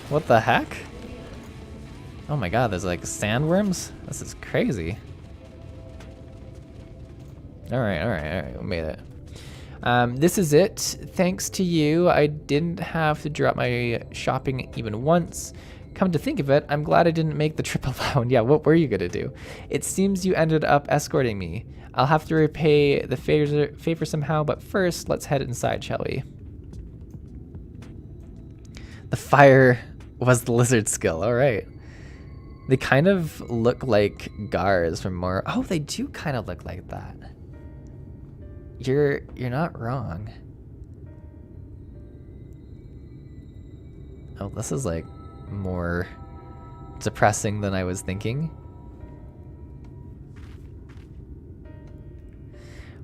What the heck? Oh my god, there's like sandworms? This is crazy. Alright, we made it. This is it. Thanks to you, I didn't have to drop my shopping even once. Come to think of it, I'm glad I didn't make the trip alone. Yeah, what were you gonna do? It seems you ended up escorting me. I'll have to repay the favor somehow, but first, let's head inside, shall we? The fire was the lizard skill. All right. They kind of look like Gars from more. Oh, they do kind of look like that. You're not wrong. Oh, this is like more depressing than I was thinking.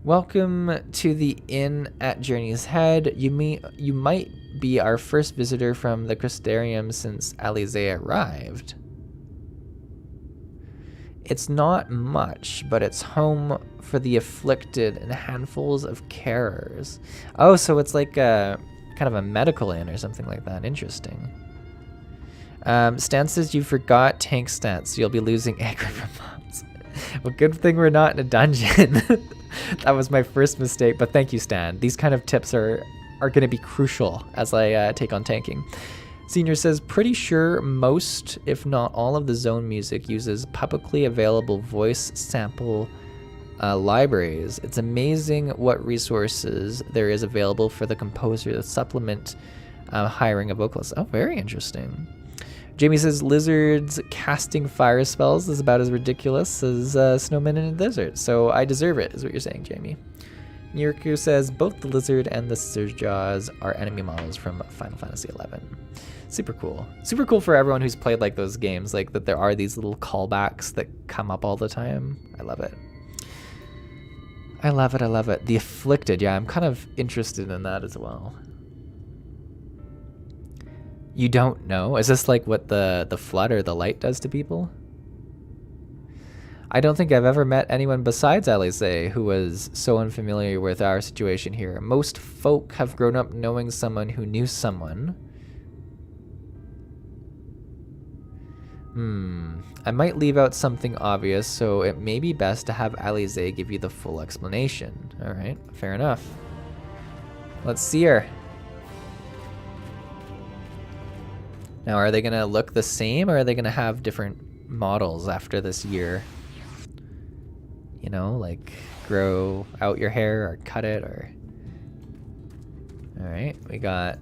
Welcome to the inn at Journey's Head. You might be our first visitor from the Planetarium since Alize arrived. It's not much, but it's home for the afflicted and handfuls of carers. Oh, so it's like a kind of a medical inn or something like that. Interesting. Stan says you forgot tank stats, so you'll be losing aggro from mobs. Well, good thing we're not in a dungeon. That was my first mistake, but thank you, Stan. These kind of tips are going to be crucial as I take on tanking. Senior says, pretty sure most, if not all of the zone music uses publicly available voice sample libraries. It's amazing what resources there is available for the composer to supplement hiring a vocalist. Oh, very interesting. Jamie says, lizards casting fire spells is about as ridiculous as snowmen in a desert. So I deserve it, is what you're saying, Jamie. Nirku says, both the lizard and the scissors jaws are enemy models from Final Fantasy XI. Super cool. Super cool for everyone who's played like those games, like that there are these little callbacks that come up all the time. I love it. I love it, I love it. The Afflicted, yeah, I'm kind of interested in that as well. You don't know? Is this like what the flood or the light does to people? I don't think I've ever met anyone besides Alize who was so unfamiliar with our situation here. Most folk have grown up knowing someone who knew someone. I might leave out something obvious, so it may be best to have Alize give you the full explanation. Alright, fair enough. Let's see her. Now, are they going to look the same, or are they going to have different models after this year? You know, like grow out your hair or cut it, or... Alright, we got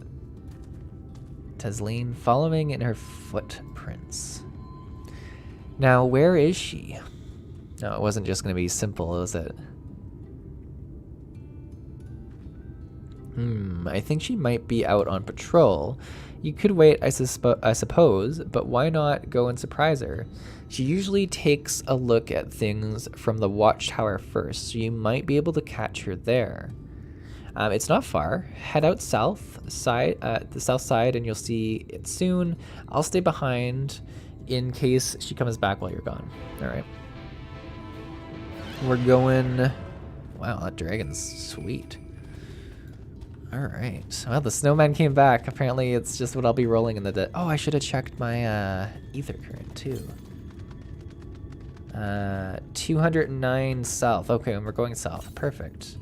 Tesleen following in her footprints. Now, where is she? No, it wasn't just going to be simple, was it? I think she might be out on patrol. You could wait, I suppose, but why not go and surprise her? She usually takes a look at things from the watchtower first, so you might be able to catch her there. It's not far. Head out the south side, and you'll see it soon. I'll stay behind in case she comes back while you're gone. All right. We're going... Wow, that dragon's sweet. Alright, so the snowman came back. Apparently it's just what I'll be rolling in the oh, I should have checked my ether current too. 209 south. Okay, and we're going south. Perfect.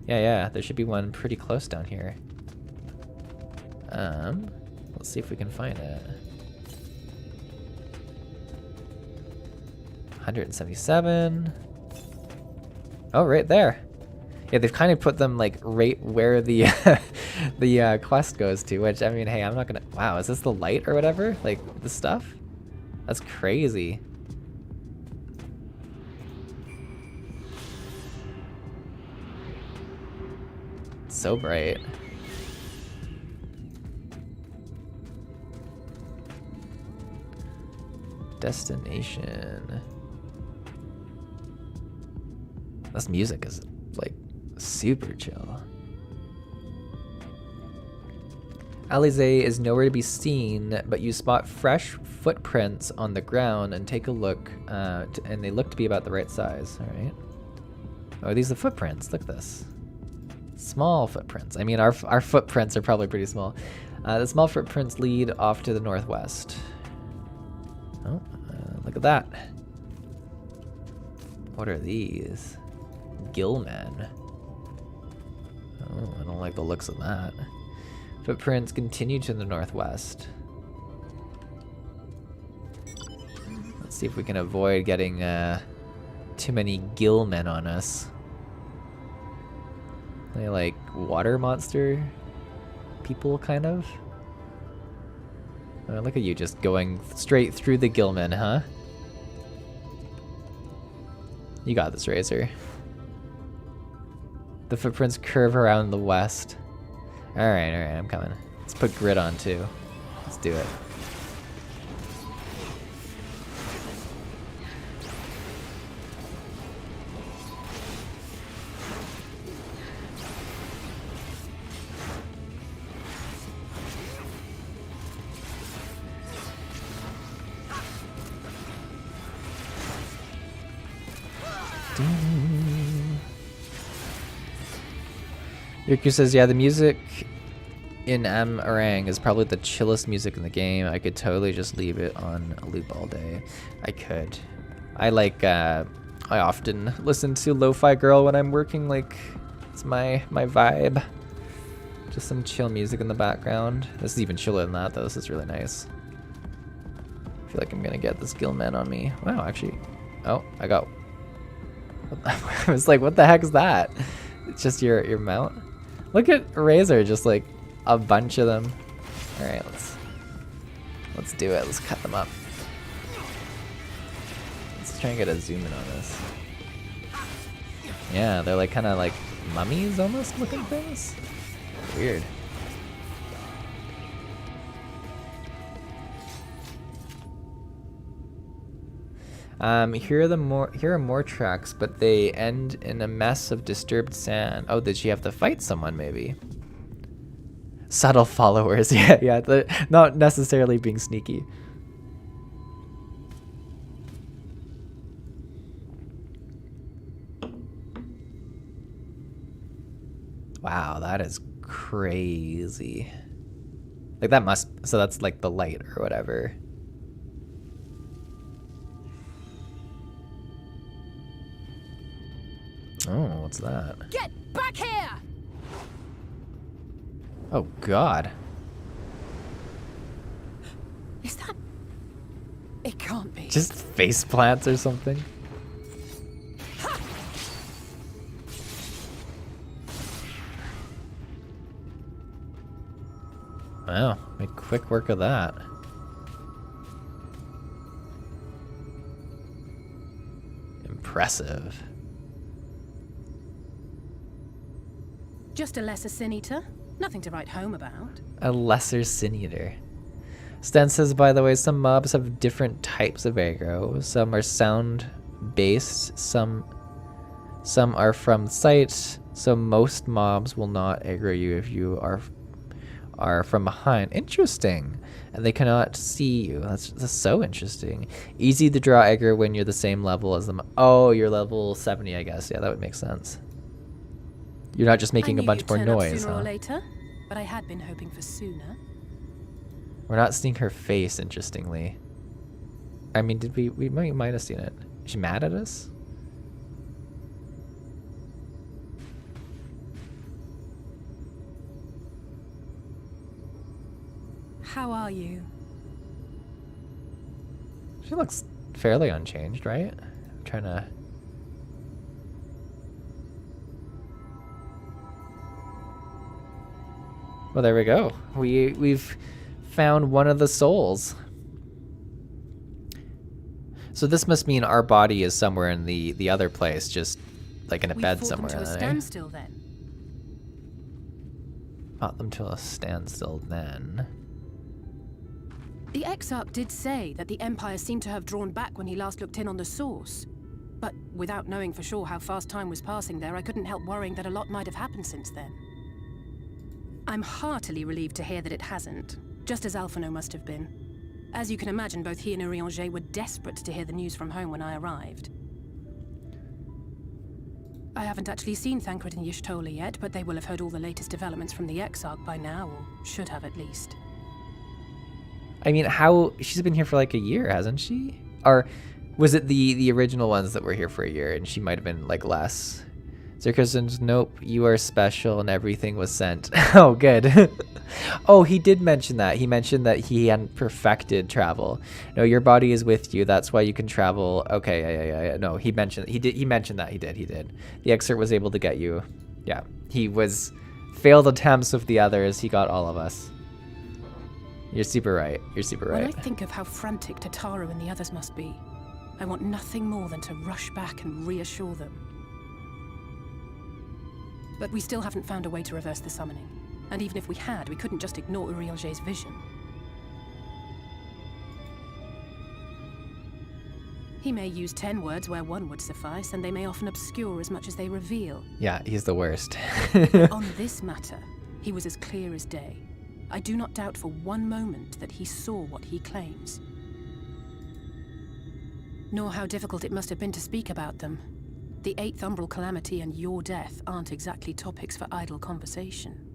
Yeah, there should be one pretty close down here. Let's see if we can find it. 177. Oh, right there. Yeah, they've kind of put them like right where the the quest goes to, which, I mean, hey, I'm not gonna... Wow, is this the light or whatever? Like, the stuff? That's crazy. So bright. Destination. This music is like super chill. Alize is nowhere to be seen, but you spot fresh footprints on the ground and take a look, and they look to be about the right size. All right. Oh, are these the footprints? Look at this. Small footprints. I mean, our footprints are probably pretty small. The small footprints lead off to the northwest. Oh, look at that. What are these? Gillmen. Oh, I don't like the looks of that. Footprints continue to the northwest. Let's see if we can avoid getting too many gillmen on us. They like water monster people, kind of. Oh, look at you just going straight through the Gilman, huh? You got this, Razor. The footprints curve around the west. Alright, I'm coming. Let's put grid on too. Let's do it. Riku says, yeah, the music in Amh Araeng is probably the chillest music in the game. I could totally just leave it on a loop all day. I could. I often listen to Lo-Fi Girl when I'm working, like, it's my vibe. Just some chill music in the background. This is even chiller than that, though. This is really nice. I feel like I'm gonna get this Gilman on me. Wow, actually. Oh, I got... I was like, what the heck is that? It's just your mount? Look at Razor, just like a bunch of them. All right, let's do it. Let's cut them up. Let's try and get a zoom in on this. Yeah, they're like kind of like mummies almost looking things. Weird. Here are more tracks, but they end in a mess of disturbed sand. Oh, did she have to fight someone maybe? Subtle followers, yeah, they're not necessarily being sneaky. Wow, that is crazy. Like that must, so that's like the light or whatever. Oh, what's that? Get back here! Oh God. Is that... It can't be. Just face plants or something? Wow, made quick work of that. Impressive. Just a lesser sin eater. Nothing to write home about. A lesser sin eater. Stan says, by the way, some mobs have different types of aggro. Some are sound based, some are from sight, so most mobs will not aggro you if you are from behind. Interesting. And they cannot see you. That's so interesting. Easy to draw aggro when you're the same level as them. Oh, you're level 70, I guess. Yeah, that would make sense. You're not just making a bunch more noise, sooner huh? or later, but I had been hoping for sooner. We're not seeing her face, interestingly. I mean, did we might have seen it. Is she mad at us? How are you? She looks fairly unchanged, right? I'm trying to... Well, there we go. We've found one of the souls. So this must mean our body is somewhere in the other place, just like in a bed somewhere. We fought them to a standstill then. Fought them to a standstill then. The Exarch did say that the Empire seemed to have drawn back when he last looked in on the source. But without knowing for sure how fast time was passing there, I couldn't help worrying that a lot might have happened since then. I'm heartily relieved to hear that it hasn't, just as Alphino must have been. As you can imagine, both he and Urianger were desperate to hear the news from home when I arrived. I haven't actually seen Thancred and Y'shtola yet, but they will have heard all the latest developments from the Exarch by now, or should have at least. I mean, she's been here for like a year, hasn't she? Or was it the original ones that were here for a year and she might have been like less? Zirkuson's, nope, you are special and everything was sent. Oh, good. Oh, he did mention that. He mentioned that he hadn't perfected travel. No, your body is with you. That's why you can travel. Okay, yeah. No, he mentioned that. He did. The Exarch was able to get you. Yeah, he was failed attempts with the others. He got all of us. You're super right. You're super When I right. think of how frantic Tataru and the others must be, I want nothing more than to rush back and reassure them. But we still haven't found a way to reverse the summoning. And even if we had, we couldn't just ignore Urielge's vision. He may use 10 words where one would suffice, and they may often obscure as much as they reveal. Yeah, he's the worst. On this matter, he was as clear as day. I do not doubt for one moment that he saw what he claims. Nor how difficult it must have been to speak about them. The 8th Umbral Calamity and your death aren't exactly topics for idle conversation.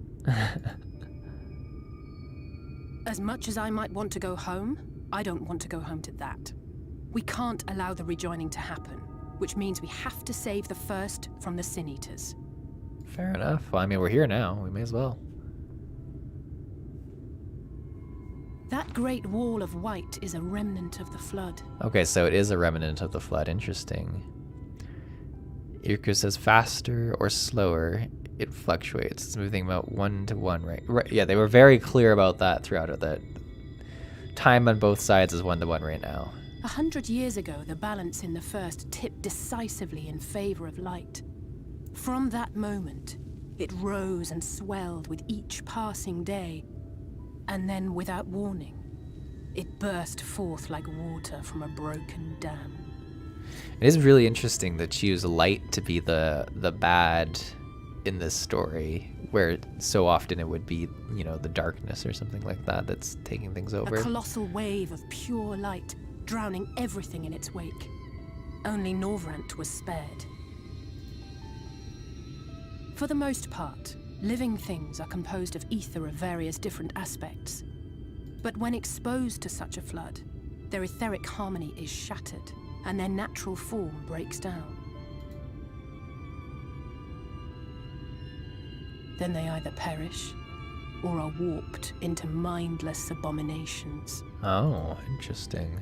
As much as I might want to go home, I don't want to go home to that. We can't allow the rejoining to happen, which means we have to save the first from the Sin Eaters. Fair enough. Well, I mean, we're here now. We may as well. That great wall of white is a remnant of the flood. Okay, so it is a remnant of the flood. Interesting. Irku says faster or slower. It fluctuates. It's moving about 1 to 1, right? Right. Yeah, they were very clear about that throughout it. That time on both sides is 1 to 1 right now. 100 years ago, the balance in the first tipped decisively in favor of light. From that moment, it rose and swelled with each passing day, and then, without warning, it burst forth like water from a broken dam. It is really interesting that she used light to be the bad in this story, where so often it would be, you know, the darkness or something like that that's taking things over. A colossal wave of pure light, drowning everything in its wake. Only Norvrant was spared. For the most part, living things are composed of ether of various different aspects. But when exposed to such a flood, their etheric harmony is shattered, and their natural form breaks down. Then they either perish, or are warped into mindless abominations. Oh, interesting.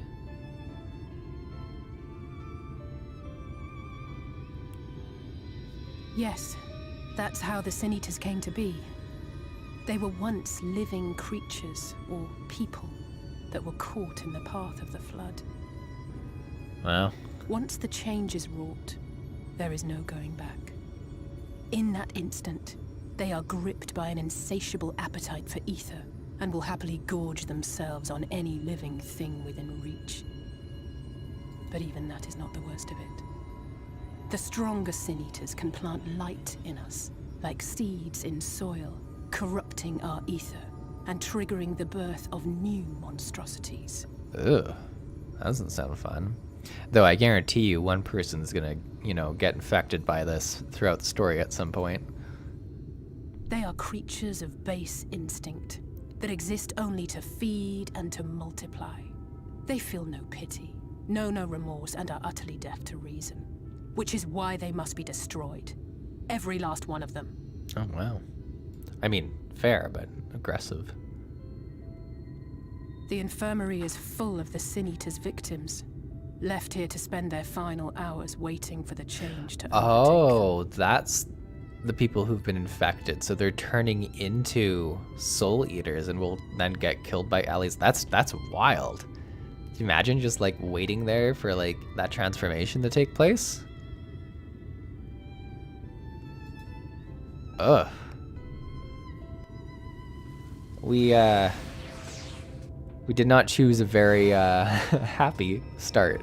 Yes, that's how the Sin Eaters came to be. They were once living creatures, or people, that were caught in the path of the flood. Wow. Once the change is wrought, there is no going back. In that instant, they are gripped by an insatiable appetite for ether, and will happily gorge themselves on any living thing within reach. But even that is not the worst of it. The stronger Sin Eaters can plant light in us, like seeds in soil, corrupting our ether, and triggering the birth of new monstrosities. Ugh. That doesn't sound fun. Though I guarantee you one person's gonna, you know, get infected by this throughout the story at some point. They are creatures of base instinct, that exist only to feed and to multiply. They feel no pity, know no remorse, and are utterly deaf to reason. Which is why they must be destroyed. Every last one of them. Oh, wow. I mean, fair, but aggressive. The infirmary is full of the Sin Eaters' victims, left here to spend their final hours waiting for the change to overtake Oh, them. that's the people who've been infected. So they're turning into soul eaters and will then get killed by allies. That's wild. Can you imagine just like waiting there for like that transformation to take place? Ugh. We did not choose a very happy start.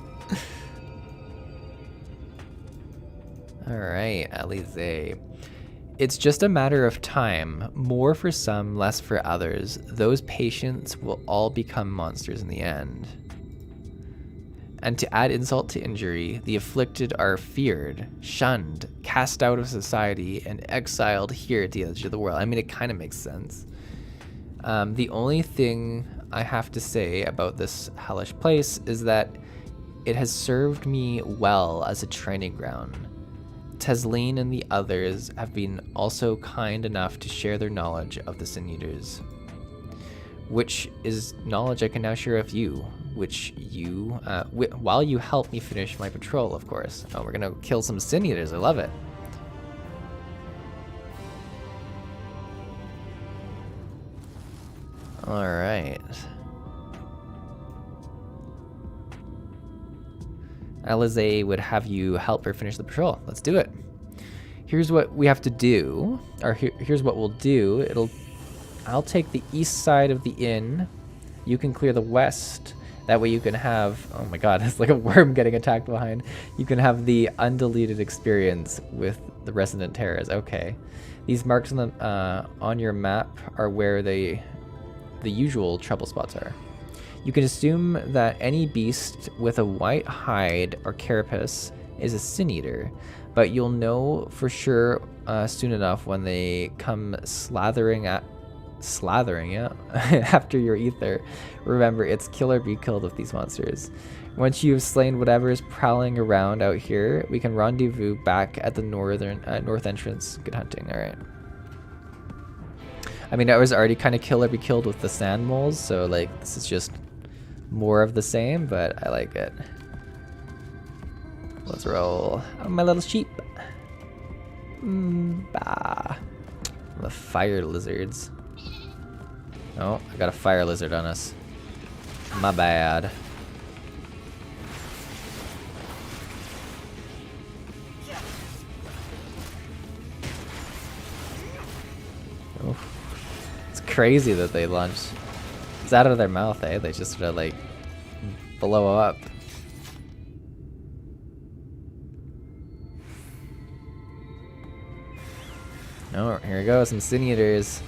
All right, Alize. It's just a matter of time, more for some, less for others. Those patients will all become monsters in the end. And to add insult to injury, the afflicted are feared, shunned, cast out of society, and exiled here at the edge of the world. I mean, it kind of makes sense. The only thing I have to say about this hellish place is that it has served me well as a training ground. Tesleen and the others have been also kind enough to share their knowledge of the Sin Eaters, which is knowledge I can now share with you, which you, while you help me finish my patrol, of course. Oh, we're gonna kill some Sin Eaters, I love it. Alright. Alize would have you help her finish the patrol. Let's do it. Here's what we have to do, or here's what we'll do. I'll take the east side of the inn. You can clear the west. That way you can have, oh my god, it's like a worm getting attacked behind. You can have the undeleted experience with the resident terrors. Okay. These marks on your map are where the usual trouble spots are. You can assume that any beast with a white hide or carapace is a sin eater, but you'll know for sure soon enough when they come slathering after your ether. Remember, it's kill or be killed with these monsters. Once you've slain whatever is prowling around out here, we can rendezvous back at the north entrance. Good hunting. All right. I mean, I was already kind of kill or be killed with the sand moles, so like this is just more of the same, but I like it. Let's roll. Oh, my little sheep. Bah. The fire lizards. Oh, I got a fire lizard on us. My bad. Oh. It's crazy that they launch. It's out of their mouth, eh? They just sort of like blow up. Oh, here we go, some sin eaters.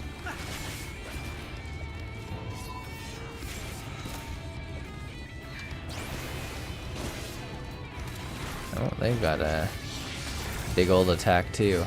Oh, they've got a big old attack too.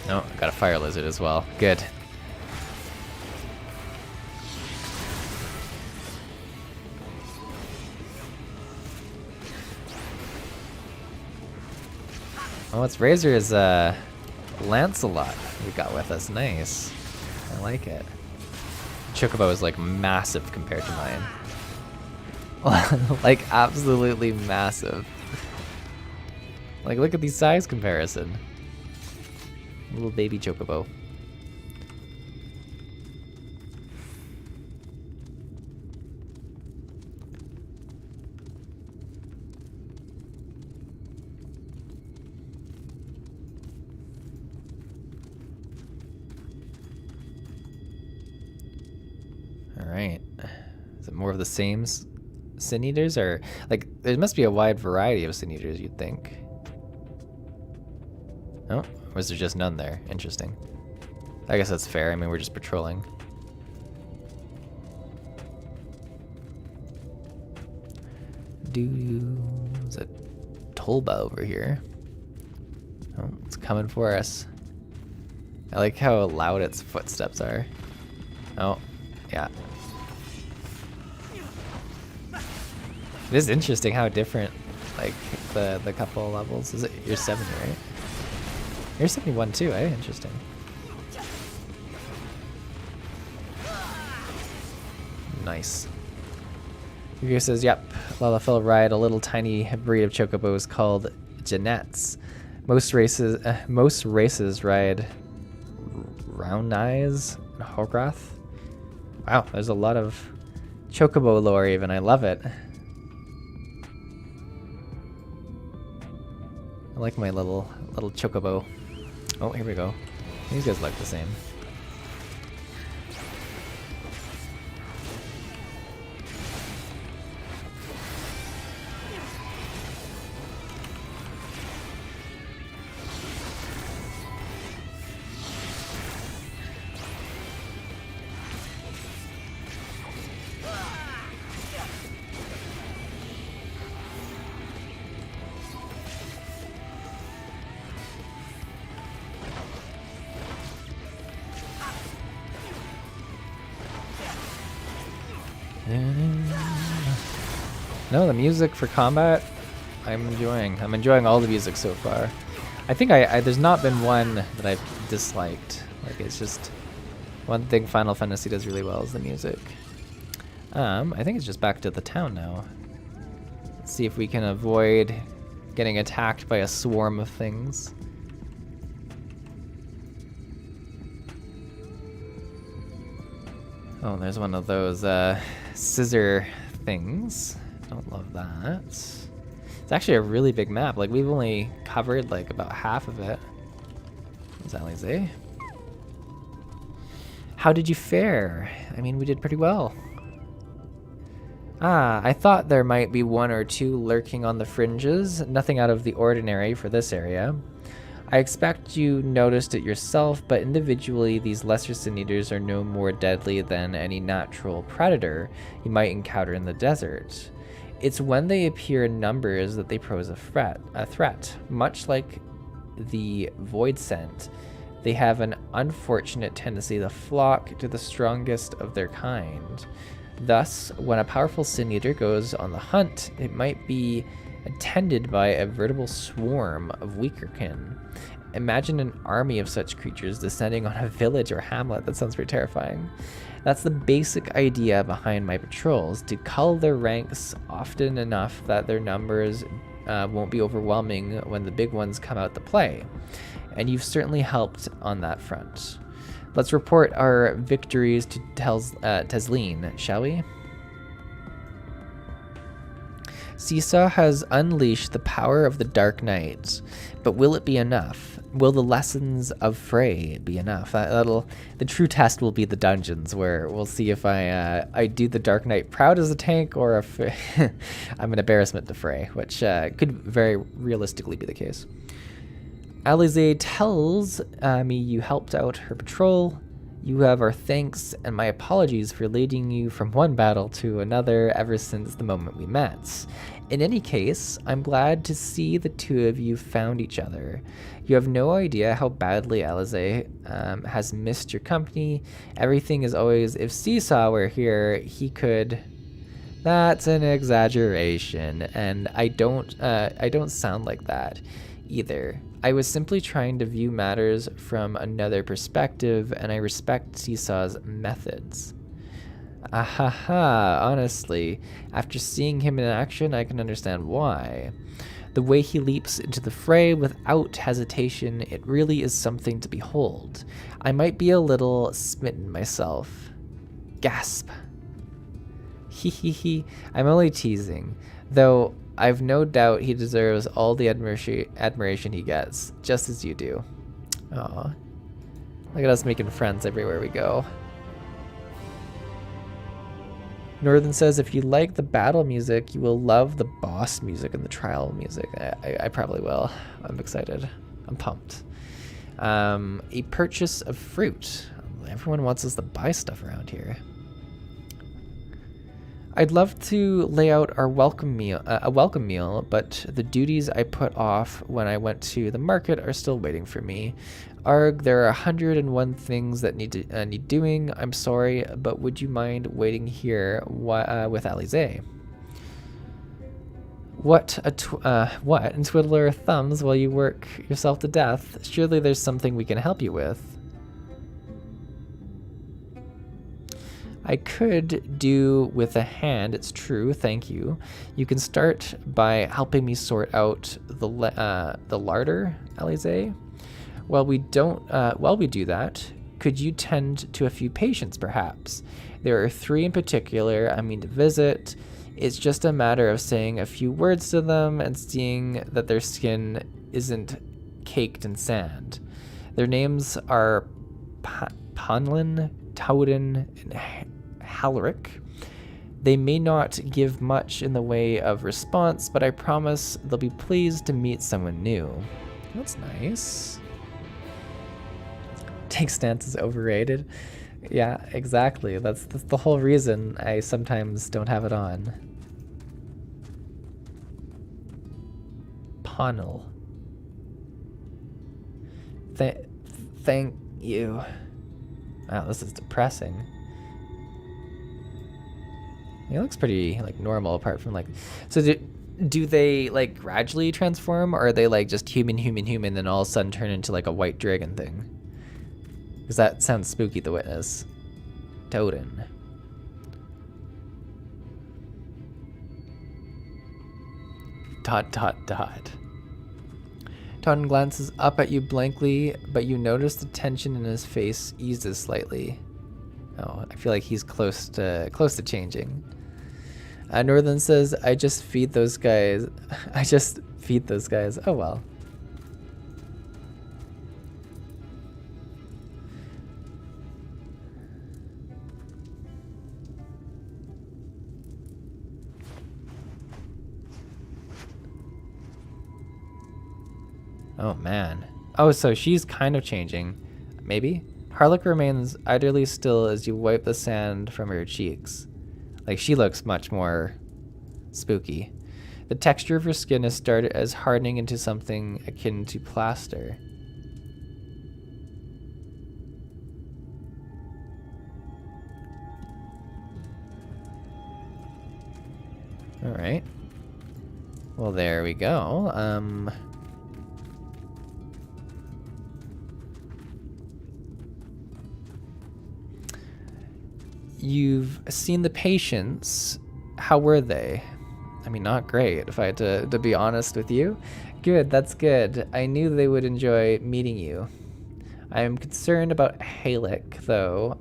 Oh, got a fire lizard as well. Good. Oh, it's Razor's Lancelot we got with us. Nice. I like it. Chocobo is like massive compared to mine. Like absolutely massive. Like look at the size comparison. Little baby Chocobo. Alright. Is it more of the same sin eaters, or like there must be a wide variety of sin eaters, you'd think. Oh, was there just none there? Interesting. I guess that's fair. I mean, we're just patrolling. There's a Tolba over here. Oh, it's coming for us. I like how loud its footsteps are. Oh, yeah. It is interesting how different, like, the couple levels. Is it, you're 70, right? You're 71 too, eh? Interesting. Nice. Here says, yep, Lalafell ride a little tiny breed of chocobos called Jeannettes. Most races ride round eyes and Hograth. Wow, there's a lot of chocobo lore even. I love it. I like my little chocobo. Oh, here we go. These guys look the same. No, the music for combat I'm enjoying all the music so far. I think there's not been one that I've disliked. Like, it's just one thing Final Fantasy does really well is the music. I think it's just back to the town now. Let's see if we can avoid getting attacked by a swarm of things. Oh, there's one of those scissor things. Don't love that. It's actually a really big map. Like, we've only covered like about half of it. There's Alize. How did you fare? I mean, we did pretty well. I thought there might be one or two lurking on the fringes. Nothing out of the ordinary for this area. I expect you noticed it yourself, but individually, these lesser sin eaters are no more deadly than any natural predator you might encounter in the desert. It's when they appear in numbers that they pose a threat. Much like the void scent, they have an unfortunate tendency to flock to the strongest of their kind. Thus, when a powerful sin eater goes on the hunt, it might be attended by a veritable swarm of weaker kin. Imagine an army of such creatures descending on a village or hamlet. That sounds pretty terrifying. That's the basic idea behind my patrols, to cull their ranks often enough that their numbers won't be overwhelming when the big ones come out to play. And you've certainly helped on that front. Let's report our victories to Tesleen, shall we? Seesaw has unleashed the power of the Dark Knight, but will it be enough? Will the lessons of Frey be enough? The true test will be the dungeons, where we'll see if I do the Dark Knight proud as a tank, or if I'm an embarrassment to Frey, which could very realistically be the case. Alize tells me you helped out her patrol. You have our thanks and my apologies for leading you from one battle to another ever since the moment we met. In any case, I'm glad to see the two of you found each other. You have no idea how badly Alize has missed your company. Everything is always, if Seesaw were here, he could... That's an exaggeration, and I don't sound like that either. I was simply trying to view matters from another perspective, and I respect Seesaw's methods. Ahaha, honestly, after seeing him in action, I can understand why. The way he leaps into the fray without hesitation, it really is something to behold. I might be a little smitten myself. Gasp. Hehehe, I'm only teasing, though I've no doubt he deserves all the admiration he gets, just as you do. Aw. Look at us making friends everywhere we go. Northern says, if you like the battle music, you will love the boss music and the trial music. I probably will. I'm excited. I'm pumped. A purchase of fruit. Everyone wants us to buy stuff around here. I'd love to lay out our welcome meal, but the duties I put off when I went to the market are still waiting for me. Arg, there are 101 things that need doing. I'm sorry, but would you mind waiting here with Alize? What? And twiddle our thumbs while you work yourself to death? Surely there's something we can help you with. I could do with a hand, it's true, thank you. You can start by helping me sort out the larder, Alize. While we do that, could you tend to a few patients, perhaps? There are 3 in particular I mean to visit. It's just a matter of saying a few words to them and seeing that their skin isn't caked in sand. Their names are Panlin, Towden, and Halric. They may not give much in the way of response, but I promise they'll be pleased to meet someone new. That's nice. Take stance is overrated. Yeah, exactly. That's the whole reason I sometimes don't have it on. Panel. Thank you. Wow, this is depressing. He looks pretty like normal, apart from like. So do they like gradually transform, or are they like just human, then all of a sudden turn into like a white dragon thing? Because that sounds spooky, the witness. Toten. Dot, dot, dot. Toten glances up at you blankly, but you notice the tension in his face eases slightly. Oh, I feel like he's close to changing. Northern says, I just feed those guys. I just feed those guys. Oh well. Oh man. Oh, so she's kind of changing. Maybe? Harlock remains utterly still as you wipe the sand from her cheeks. Like, she looks much more spooky. The texture of her skin has started as hardening into something akin to plaster. Alright. Well, there we go. You've seen the patients. How were they? I mean, not great, if I had to be honest with you. Good, that's good. I knew they would enjoy meeting you. I am concerned about Halleck, though.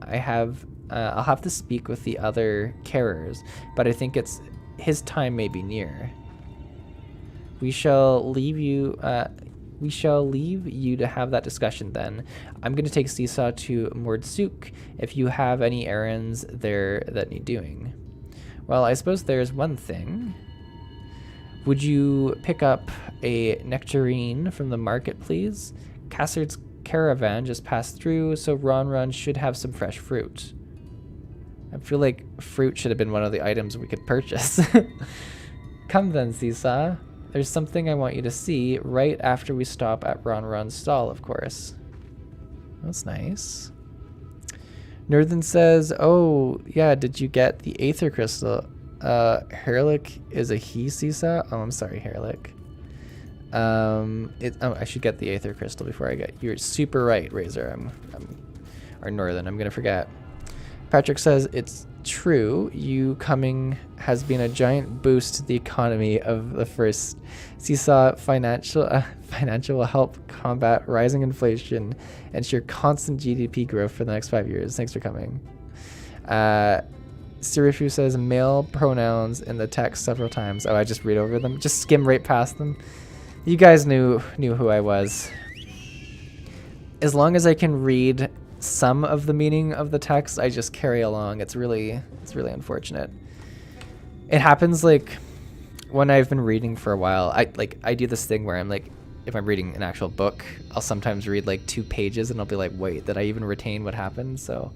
I'll have to speak with the other carers, but I think his time may be near. We shall leave you to have that discussion then. I'm going to take Seesaw to Souq if you have any errands there that need doing. Well, I suppose there's one thing. Would you pick up a nectarine from the market, please? Cassard's caravan just passed through, so Ron should have some fresh fruit. I feel like fruit should have been one of the items we could purchase. Come then, Seesaw. There's something I want you to see right after we stop at Ron's stall, of course. That's nice. Northern says, oh, yeah, did you get the Aether Crystal? Harleck is a he, Seesaw? Oh, I'm sorry, Harleck. I should get the Aether Crystal before I get... You're super right, Razor. Or Northern, I'm gonna forget. Patrick says, it's true, you coming has been a giant boost to the economy of the first. Seesaw financial will help combat rising inflation and ensure constant GDP growth for the next 5 years. Thanks for coming. Sirifu says male pronouns in the text several times. Oh, I just read over them. Just skim right past them. You guys knew who I was. As long as I can read some of the meaning of the text, I just carry along. It's really unfortunate. It happens like when I've been reading for a while. I do this thing where I'm like, if I'm reading an actual book, I'll sometimes read like 2 pages and I'll be like, wait, did I even retain what happened? So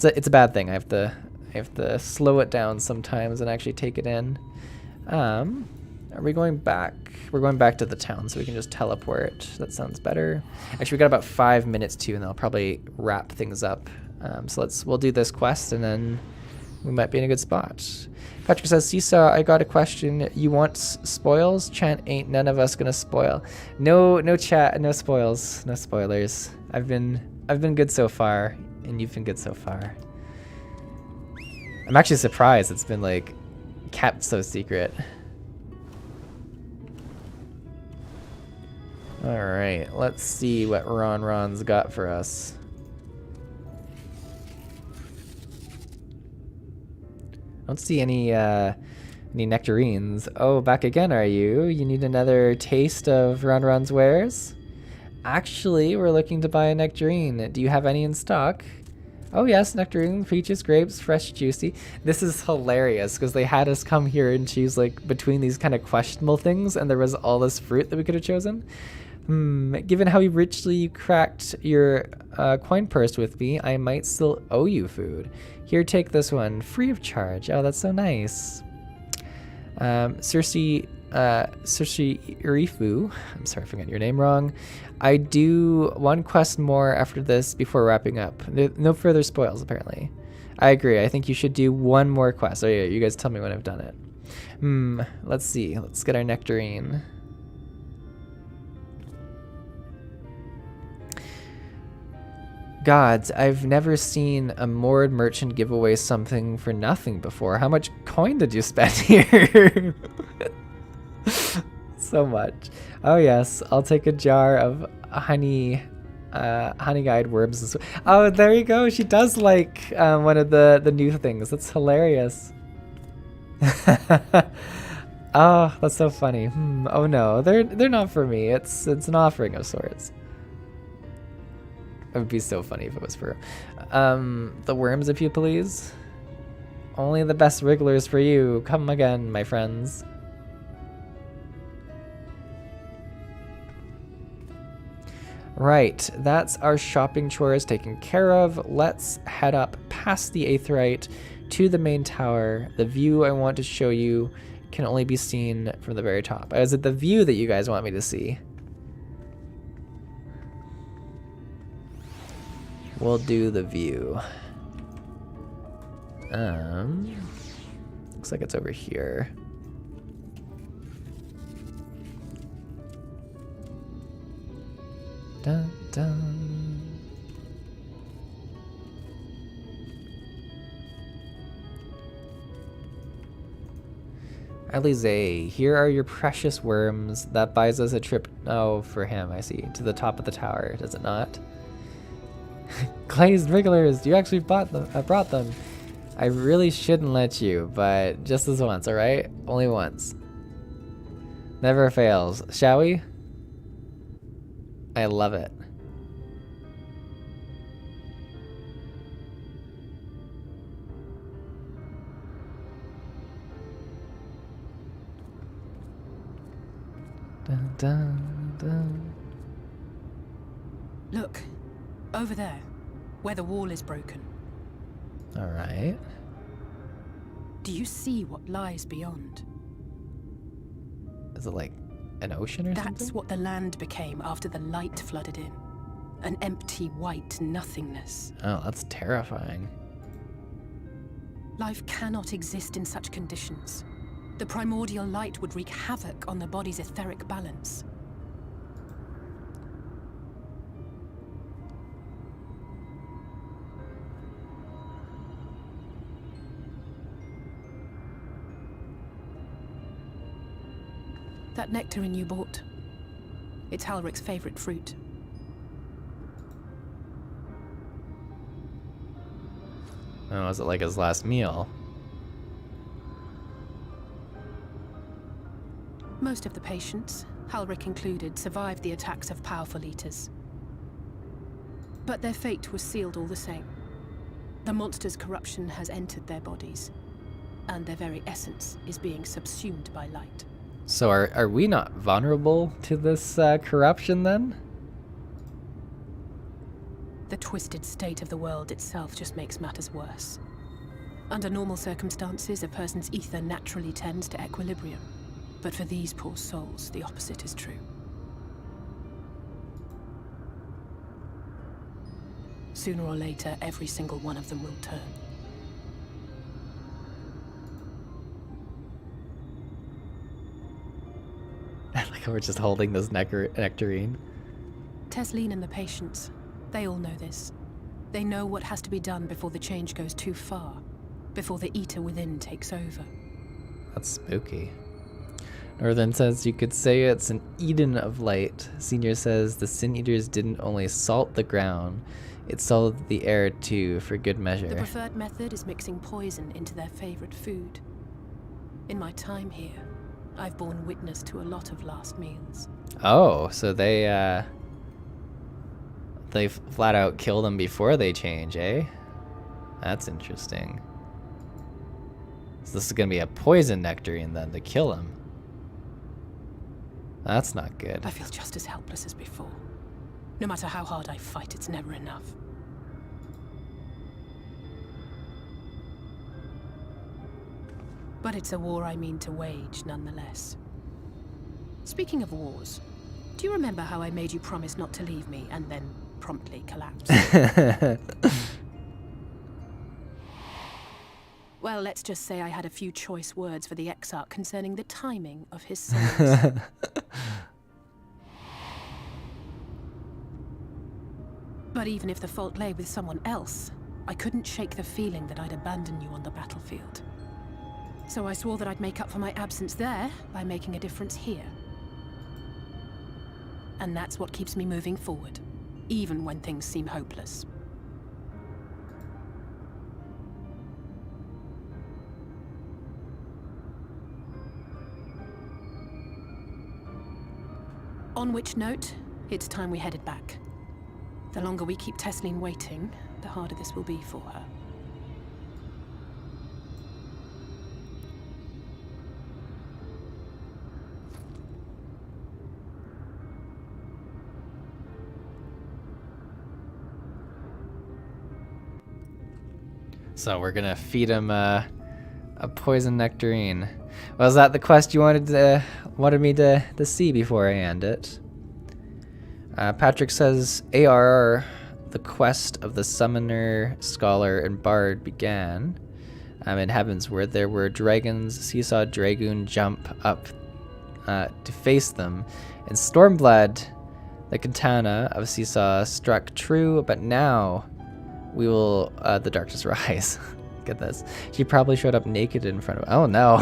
it's a bad thing. I have to slow it down sometimes and actually take it in. Are we going back? We're going back to the town, so we can just teleport. That sounds better. Actually, we got about 5 minutes too, and I'll probably wrap things up. So we'll do this quest, and then we might be in a good spot. Patrick says, Seesaw, I got a question. You want spoils? Chant ain't none of us gonna spoil. No chat, no spoils, no spoilers. I've been good so far, and you've been good so far. I'm actually surprised it's been like kept so secret. Alright, let's see what Ron's got for us. I don't see any nectarines. Oh, back again, are you? You need another taste of Ron's wares? Actually, we're looking to buy a nectarine. Do you have any in stock? Oh yes, nectarine, peaches, grapes, fresh, juicy. This is hilarious because they had us come here and choose like between these kind of questionable things, and there was all this fruit that we could have chosen. Given how richly you cracked your coin purse with me, I might still owe you food. Here, take this one, free of charge. Oh, that's so nice. Circe Irifu, I'm sorry if I got your name wrong. I do one quest more after this before wrapping up. No further spoils, apparently. I agree. I think you should do one more quest. Oh yeah, you guys tell me when I've done it. Let's see. Let's get our nectarine. Gods, I've never seen a moored merchant give away something for nothing before. How much coin did you spend here? So much. Oh yes, I'll take a jar of honey-eyed worms. Oh, there you go. She does like one of the new things. That's hilarious. Oh, that's so funny. Oh no, they're not for me. It's an offering of sorts. It would be so funny if it was for the worms, if you please. Only the best wrigglers for you. Come again, my friends. Right, that's our shopping chores taken care of. Let's head up past the Aetheryte to the main tower. The view I want to show you can only be seen from the very top. Is it the view that you guys want me to see? We'll do the view. Looks like it's over here. Dun, dun. Alize, here are your precious worms. That buys us a trip. Oh, for him, I see. To the top of the tower, does it not? Glazed wrigglers, you actually brought them. I really shouldn't let you, but just this once, alright? Only once. Never fails. Shall we? I love it. Dun, dun, dun. Look, over there, where the wall is broken. All right. Do you see what lies beyond? Is it like an ocean or something? That's what the land became after the light flooded in. An empty white nothingness. Oh, that's terrifying. Life cannot exist in such conditions. The primordial light would wreak havoc on the body's etheric balance. That nectarine you bought, it's Halric's favorite fruit. Oh, was it like his last meal? Most of the patients, Halric included, survived the attacks of powerful eaters. But their fate was sealed all the same. The monster's corruption has entered their bodies, and their very essence is being subsumed by light. So are we not vulnerable to this corruption then? The twisted state of the world itself just makes matters worse. Under normal circumstances, a person's ether naturally tends to equilibrium. But for these poor souls, the opposite is true. Sooner or later, every single one of them will turn. Like we're just holding this nectarine. Tesleen and the patients, they all know this. They know what has to be done before the change goes too far, before the eater within takes over. That's spooky. Northern says you could say it's an Eden of light. Senior says the Sin Eaters didn't only salt the ground, it salted the air too, for good measure. The preferred method is mixing poison into their favorite food. In my time here, I've borne witness to a lot of last meals. Oh, so they flat out kill them before they change, eh? That's interesting. So this is gonna be a poison nectarine then to kill him. That's not good. I feel just as helpless as before. No matter how hard I fight, it's never enough. But it's a war I mean to wage, nonetheless. Speaking of wars, do you remember how I made you promise not to leave me and then promptly collapse? Well, let's just say I had a few choice words for the Exarch concerning the timing of his souls. But even if the fault lay with someone else, I couldn't shake the feeling that I'd abandon you on the battlefield. So I swore that I'd make up for my absence there by making a difference here. And that's what keeps me moving forward, even when things seem hopeless. On which note, it's time we headed back. The longer we keep Tesleen waiting, the harder this will be for her. So we're gonna feed him a poison nectarine. Was that the quest you wanted me to see before I end it? Patrick says, ARR, the quest of the summoner, scholar, and bard began in heavens where there were dragons. Seesaw Dragoon jump up to face them, and Stormblood, the katana of Seesaw, struck true, but now we will the darkness rise. Get this. She probably showed up naked in front of. Oh no.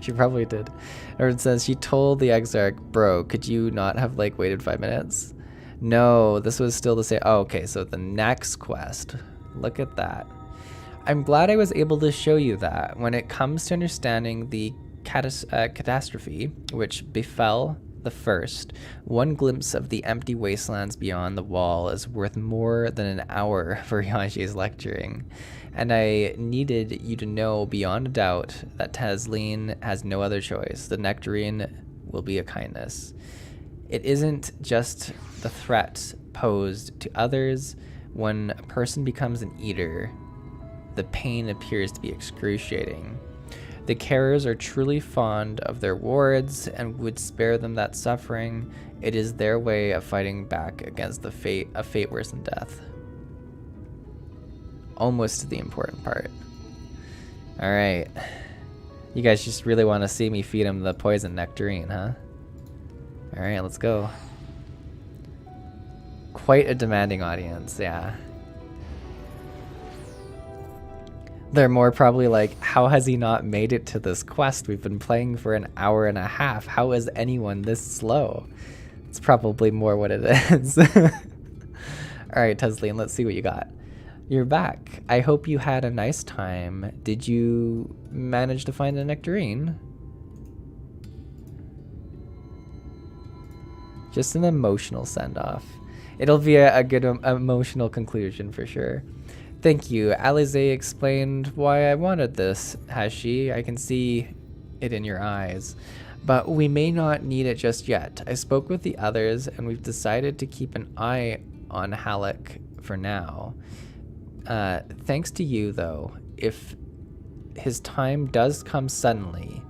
She probably did. Or it says she told the Exarch, bro, could you not have like waited 5 minutes? No, this was still the same. Oh, okay, so the next quest. Look at that. I'm glad I was able to show you that. When it comes to understanding the catastrophe which befell the first, one glimpse of the empty wastelands beyond the wall is worth more than an hour for Yaji's lecturing. And I needed you to know beyond a doubt that Tesleen has no other choice. The nectarine will be a kindness. It isn't just the threat posed to others. When a person becomes an eater, the pain appears to be excruciating. The carers are truly fond of their wards and would spare them that suffering. It is their way of fighting back against a fate worse than death. Almost to the important part. Alright. You guys just really want to see me feed him the poison nectarine, huh? Alright, let's go. Quite a demanding audience, yeah. They're more probably like, how has he not made it to this quest? We've been playing for an hour and a half. How is anyone this slow? It's probably more what it is. Alright, Tesleen, let's see what you got. You're back. I hope you had a nice time. Did you manage to find the nectarine? Just an emotional send-off. It'll be a good emotional conclusion for sure. Thank you. Alize explained why I wanted this, has she? I can see it in your eyes. But we may not need it just yet. I spoke with the others and we've decided to keep an eye on Halleck for now. Thanks to you, though, if his time does come suddenly,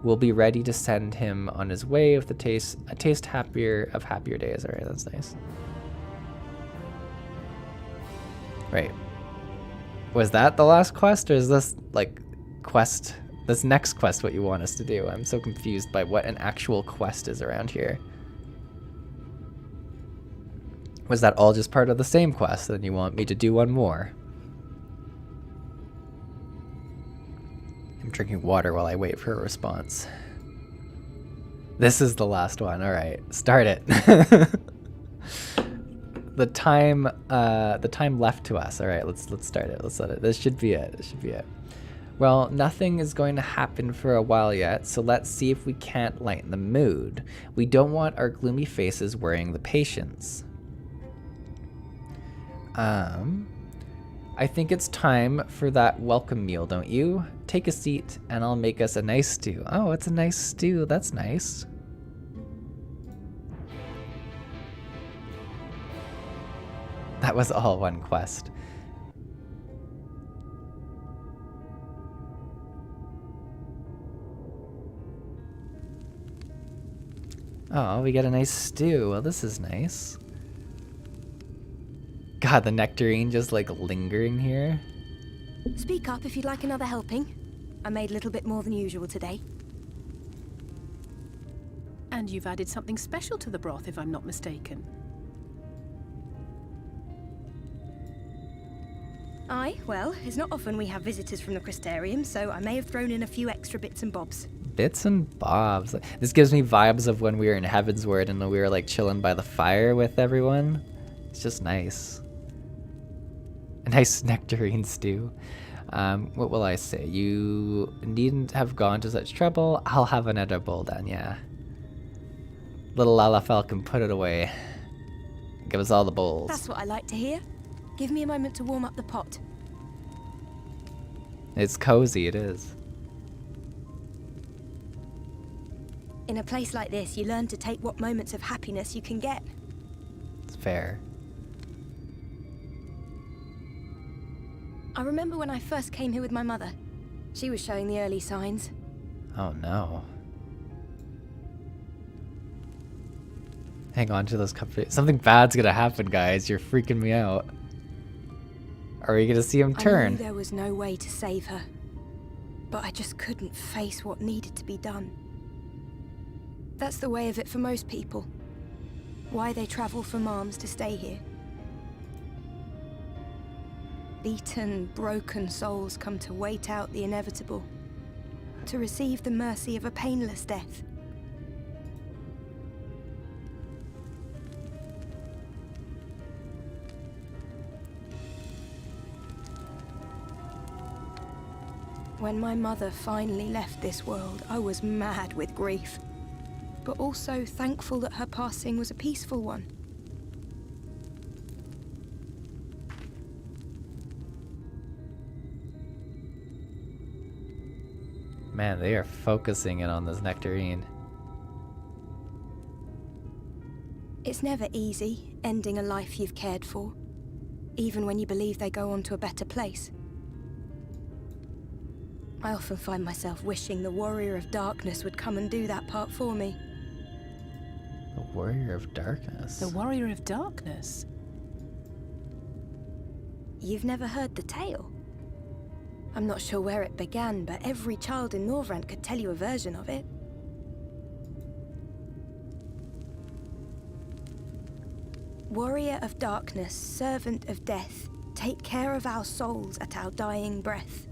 we'll be ready to send him on his way with a taste happier days. All right, that's nice. Right. Was that the last quest, or is this like this next quest what you want us to do? I'm so confused by what an actual quest is around here. Was that all just part of the same quest, and you want me to do one more? I'm drinking water while I wait for a response. This is the last one. All right, start it. The time left to us. All right, let's start it. Let's let it. This should be it. This should be it. Well, nothing is going to happen for a while yet, so let's see if we can't lighten the mood. We don't want our gloomy faces worrying the patients. I think it's time for that welcome meal, don't you? Take a seat and I'll make us a nice stew. Oh, it's a nice stew. That's nice. That was all one quest. Oh, we get a nice stew. Well, this is nice. God, the nectarine just like lingering here. Speak up if you'd like another helping. I made a little bit more than usual today. And you've added something special to the broth, if I'm not mistaken. Aye, well, it's not often we have visitors from the Planetarium, so I may have thrown in a few extra bits and bobs. Bits and bobs. This gives me vibes of when we were in Heavensward and we were like chilling by the fire with everyone. It's just nice. A nice nectarine stew. What will I say? You needn't have gone to such trouble. I'll have another bowl then, yeah. Little Lalafell can put it away. Give us all the bowls. That's what I like to hear. Give me a moment to warm up the pot. It's cozy, it is. In a place like this, you learn to take what moments of happiness you can get. It's fair. I remember when I first came here with my mother. She was showing the early signs. Oh no. Hang on to those comfort. Something bad's gonna happen, guys. You're freaking me out. Are we gonna see him I turn? knew there was no way to save her, but I just couldn't face what needed to be done. That's the way of it for most people. Why they travel from arms to stay here. Beaten, broken souls come to wait out the inevitable, to receive the mercy of a painless death. When my mother finally left this world, I was mad with grief, but also thankful that her passing was a peaceful one. Man, they are focusing in on this nectarine. It's never easy, ending a life you've cared for, even when you believe they go on to a better place. I often find myself wishing the Warrior of Darkness would come and do that part for me. The Warrior of Darkness? The Warrior of Darkness? You've never heard the tale? I'm not sure where it began, but every child in Norvrand could tell you a version of it. Warrior of Darkness, servant of death, take care of our souls at our dying breath.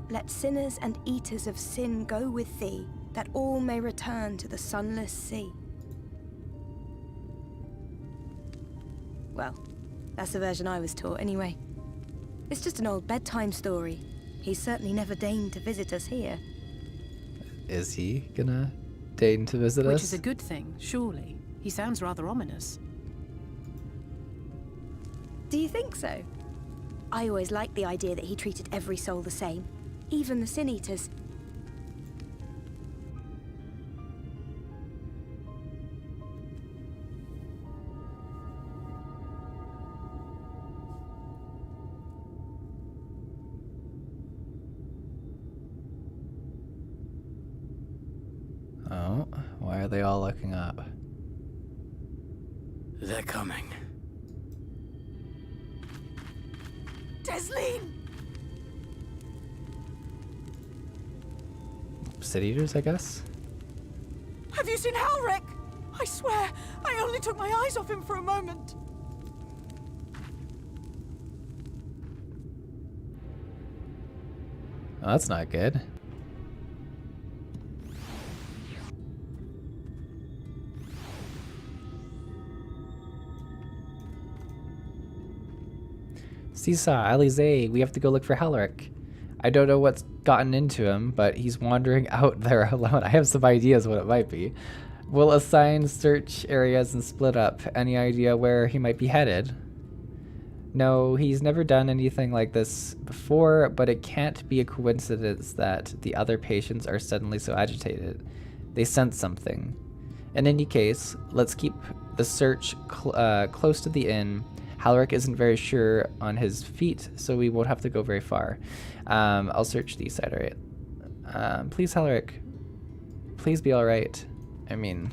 Let sinners and eaters of sin go with thee, that all may return to the sunless sea. Well, that's the version I was taught anyway. It's just an old bedtime story. He's certainly never deigned to visit us here. Is he gonna deign to visit us? Which is a good thing, surely. He sounds rather ominous. Do you think so? I always liked the idea that he treated every soul the same, even the Sin Eaters. Oh, why are they all looking up? They're coming. Desleen! City Eaters, I guess? Have you seen Halric? I swear, I only took my eyes off him for a moment. Oh, that's not good. Seesaw, Alize, we have to go look for Halric. I don't know what's gotten into him, but he's wandering out there alone. I have some ideas what it might be. We'll assign search areas and split up. Any idea where he might be headed? No, he's never done anything like this before, but it can't be a coincidence that the other patients are suddenly so agitated. They sense something. In any case, let's keep the search close to the inn. Halric isn't very sure on his feet, so we won't have to go very far. I'll search the east side, alright? Please, Halric. Please be alright. I mean,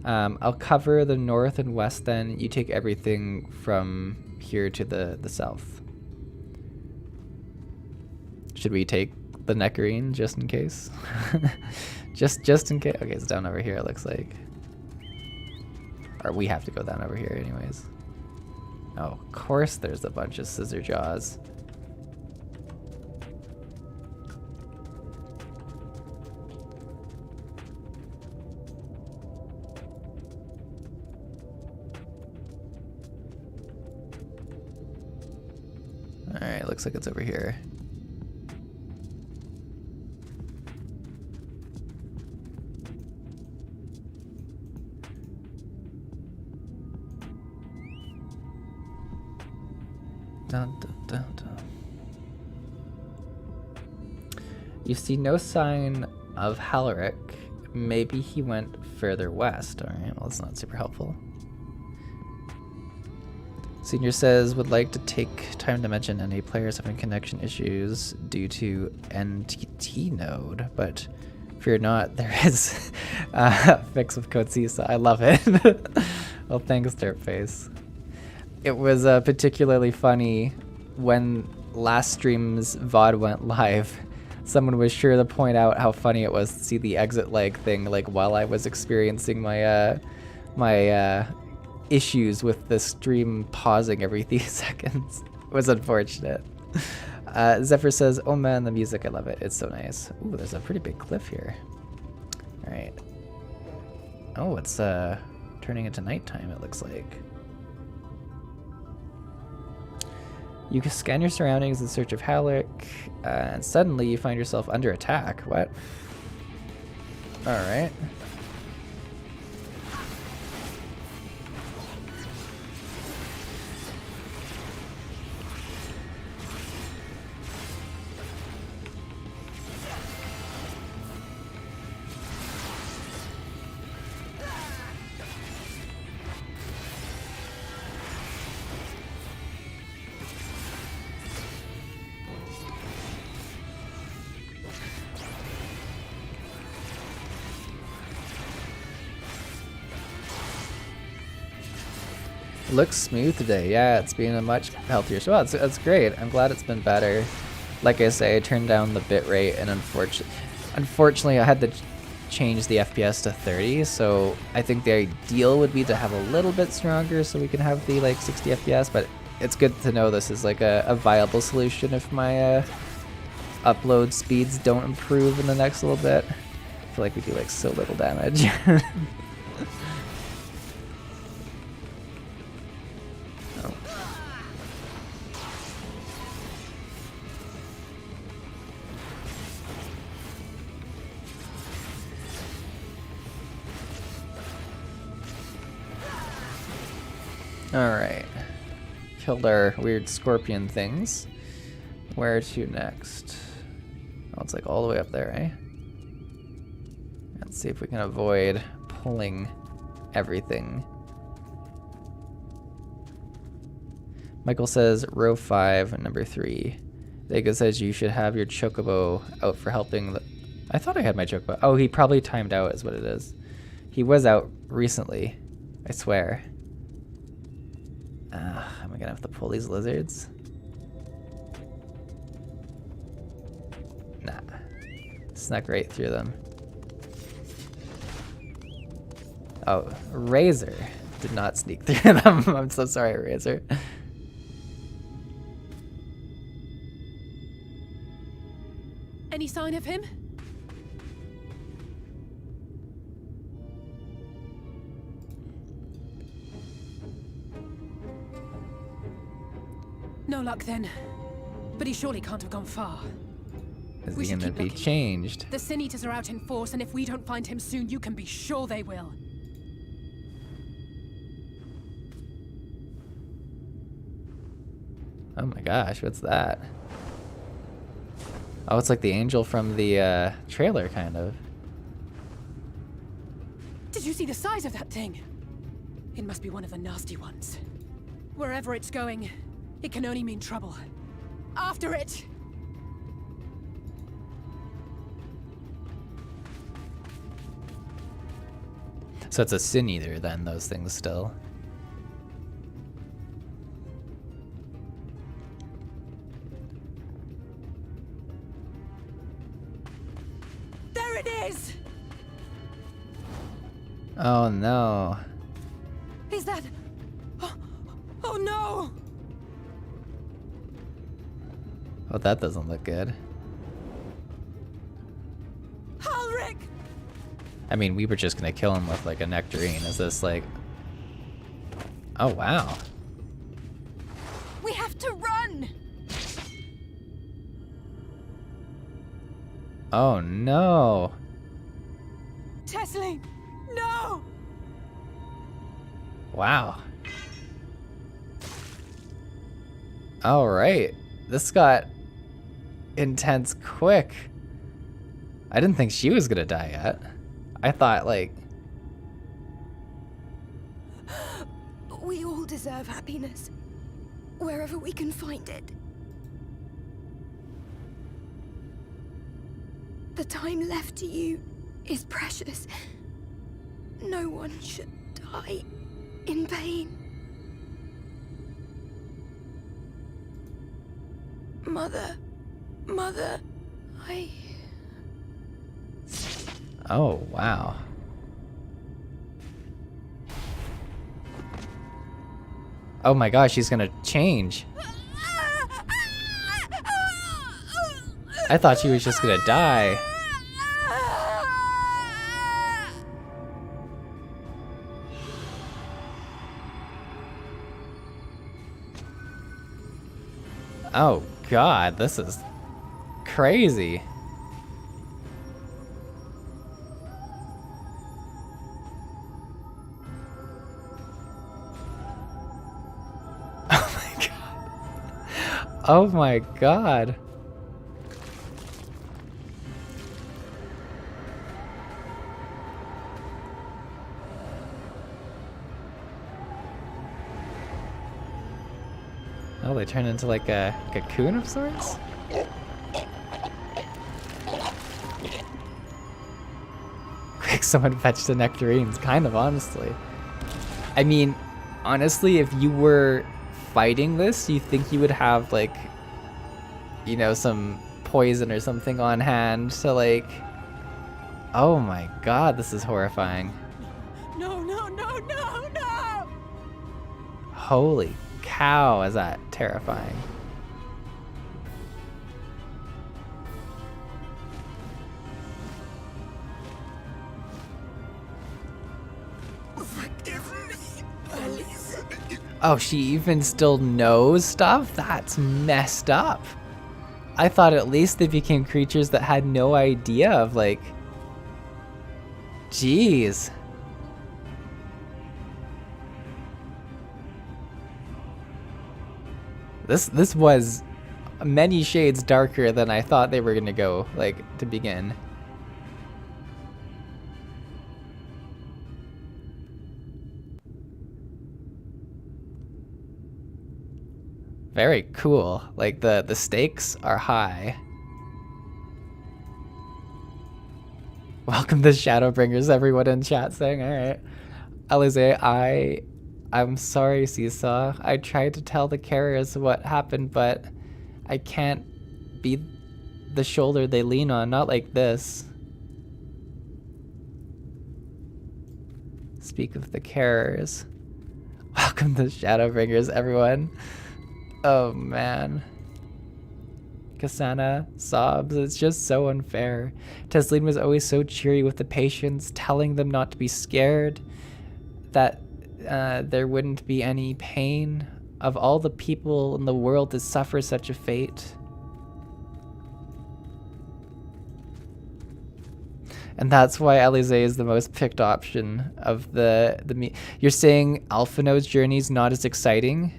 I'll cover the north and west then. You take everything from here to the south. Should we take the Nectarine just in case? just in case. Okay, it's down over here it looks like. Or we have to go down over here anyways. Oh, of course there's a bunch of scissor jaws. Alright, looks like it's over here. Dun, dun, dun, dun. You see no sign of Halaric. Maybe he went further west. Alright, well, that's not super helpful. Senior says, would like to take time to mention any players having connection issues due to NTT node, but fear not, there is a fix with code CISA. I love it. Well, thanks, Dirtface. It was particularly funny when last stream's VOD went live. Someone was sure to point out how funny it was to see the exit lag thing, like while I was experiencing my my issues with the stream pausing every 3 seconds. It was unfortunate. Zephyr says, "Oh man, the music, I love it. It's so nice." Ooh, there's a pretty big cliff here. All right. Oh, it's turning into nighttime. It looks like. You can scan your surroundings in search of Halaric, and suddenly you find yourself under attack. What? Alright. Looks smooth today. Yeah, it's been a much healthier show. That's great. I'm glad it's been better. Like I say, I turned down the bitrate, and unfortunately I had to change the FPS to 30, so I think the ideal would be to have a little bit stronger so we can have the like 60 FPS, but it's good to know this is like a viable solution if my upload speeds don't improve in the next little bit. I feel like we do like so little damage. Alright. Killed our weird scorpion things. Where to next? Oh, it's like all the way up there, eh? Let's see if we can avoid pulling everything. Michael says, row 5, number 3. Vega says you should have your chocobo out for helping the... I thought I had my chocobo. Oh, he probably timed out is what it is. He was out recently, I swear. Am I gonna have to pull these lizards? Nah. Snuck right through them. Oh, Razor did not sneak through them. I'm so sorry, Razor. Any sign of him? No luck then. But he surely can't have gone far. Is he gonna be changed? The Sin Eaters are out in force, and if we don't find him soon, you can be sure they will. Oh my gosh, what's that? Oh, it's like the angel from the trailer, kind of. Did you see the size of that thing? It must be one of the nasty ones. Wherever it's going, it can only mean trouble. After it! So it's a sin eater then, those things still. There it is! Oh no. Is that... Oh no! Oh, that doesn't look good. Ulrich! I mean, we were just gonna kill him with like a nectarine. Is this like... Oh wow. We have to run! Oh no. Tesling! No! Wow. Alright. This got intense quick. I didn't think she was gonna die yet. I thought, like... We all deserve happiness, wherever we can find it. The time left to you is precious. No one should die in pain. Mother, I... Oh, wow. Oh my gosh, she's gonna change. I thought she was just gonna die. Oh god, this is crazy. Oh my god. Oh my god. Oh, they turn into like a cocoon of sorts? Quick, someone fetch the nectarines, kind of, honestly. I mean, honestly, if you were fighting this, you think you would have, like, you know, some poison or something on hand to, like... Oh my god, this is horrifying. No, no, no, no, no! Holy cow, is that terrifying. Oh, she even still knows stuff? That's messed up. I thought at least they became creatures that had no idea of, like... Jeez. This was many shades darker than I thought they were gonna go, like, to begin. Very cool. Like, the stakes are high. Welcome to ShadowBringers, everyone in chat saying, alright. Alize, I'm sorry, Seesaw. I tried to tell the carriers what happened, but I can't be the shoulder they lean on, not like this. Speak of the carriers. Welcome to ShadowBringers, everyone. Oh man. Kasana sobs, it's just so unfair. Tesleen was always so cheery with the patients, telling them not to be scared, that there wouldn't be any pain. Of all the people in the world to suffer such a fate. And that's why Alize is the most picked option of the You're saying Alphino's journey's not as exciting?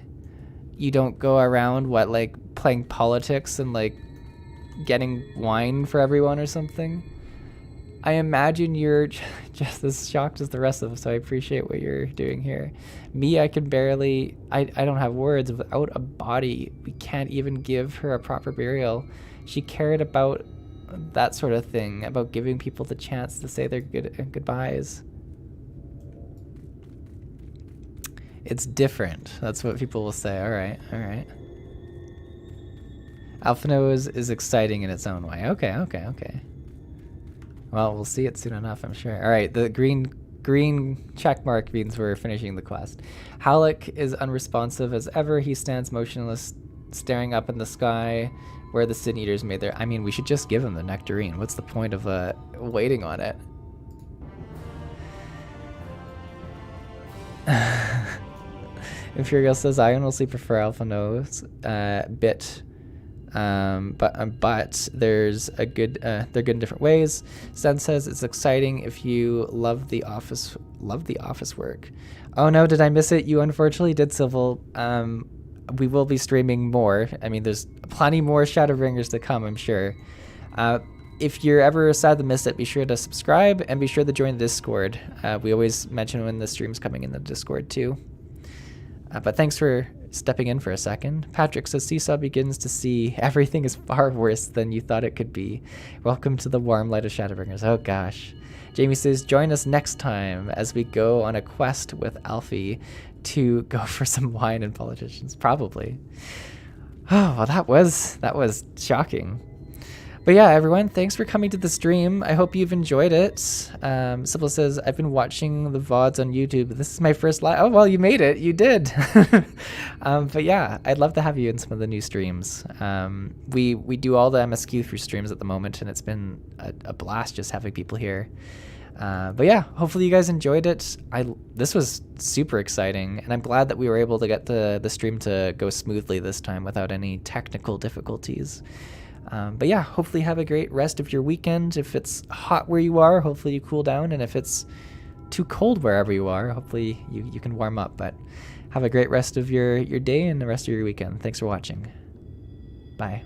You don't go around, what, like, playing politics and, like, getting wine for everyone or something? I imagine you're just as shocked as the rest of us, so I appreciate what you're doing here. Me, I can barely... I don't have words. Without a body, we can't even give her a proper burial. She cared about that sort of thing, about giving people the chance to say their goodbyes. It's different. That's what people will say. All right, all right. Alphino is exciting in its own way. Okay, okay, okay. Well, we'll see it soon enough, I'm sure. All right, the green check mark means we're finishing the quest. Halleck is unresponsive as ever. He stands motionless, staring up in the sky where the Sin Eaters made their... I mean, we should just give him the nectarine. What's the point of waiting on it? Imperial says, I honestly prefer Alphino's bit. But there's a good they're good in different ways. Zen says it's exciting if you love the office work. Oh no, did I miss it? You unfortunately did, Civil. We will be streaming more. I mean, there's plenty more ShadowBringers to come, I'm sure. If you're ever sad to miss it, be sure to subscribe and be sure to join the Discord. We always mention when the stream's coming in the Discord too. But thanks for stepping in for a second. Patrick says, Seesaw begins to see everything is far worse than you thought it could be. Welcome to the warm light of ShadowBringers. Oh gosh. Jamie says, join us next time as we go on a quest with Alfie to go for some wine and politicians. Probably. Oh, well, that was shocking. But yeah, everyone, thanks for coming to the stream. I hope you've enjoyed it. Sybil says, I've been watching the VODs on YouTube. This is my first live. Oh, well, you made it. You did. But yeah, I'd love to have you in some of the new streams. We do all the MSQ through streams at the moment, and it's been a blast just having people here. But yeah, hopefully you guys enjoyed it. This was super exciting, and I'm glad that we were able to get the stream to go smoothly this time without any technical difficulties. But yeah, hopefully have a great rest of your weekend. If it's hot where you are, hopefully you cool down. And if it's too cold wherever you are, hopefully you can warm up. But have a great rest of your day and the rest of your weekend. Thanks for watching. Bye.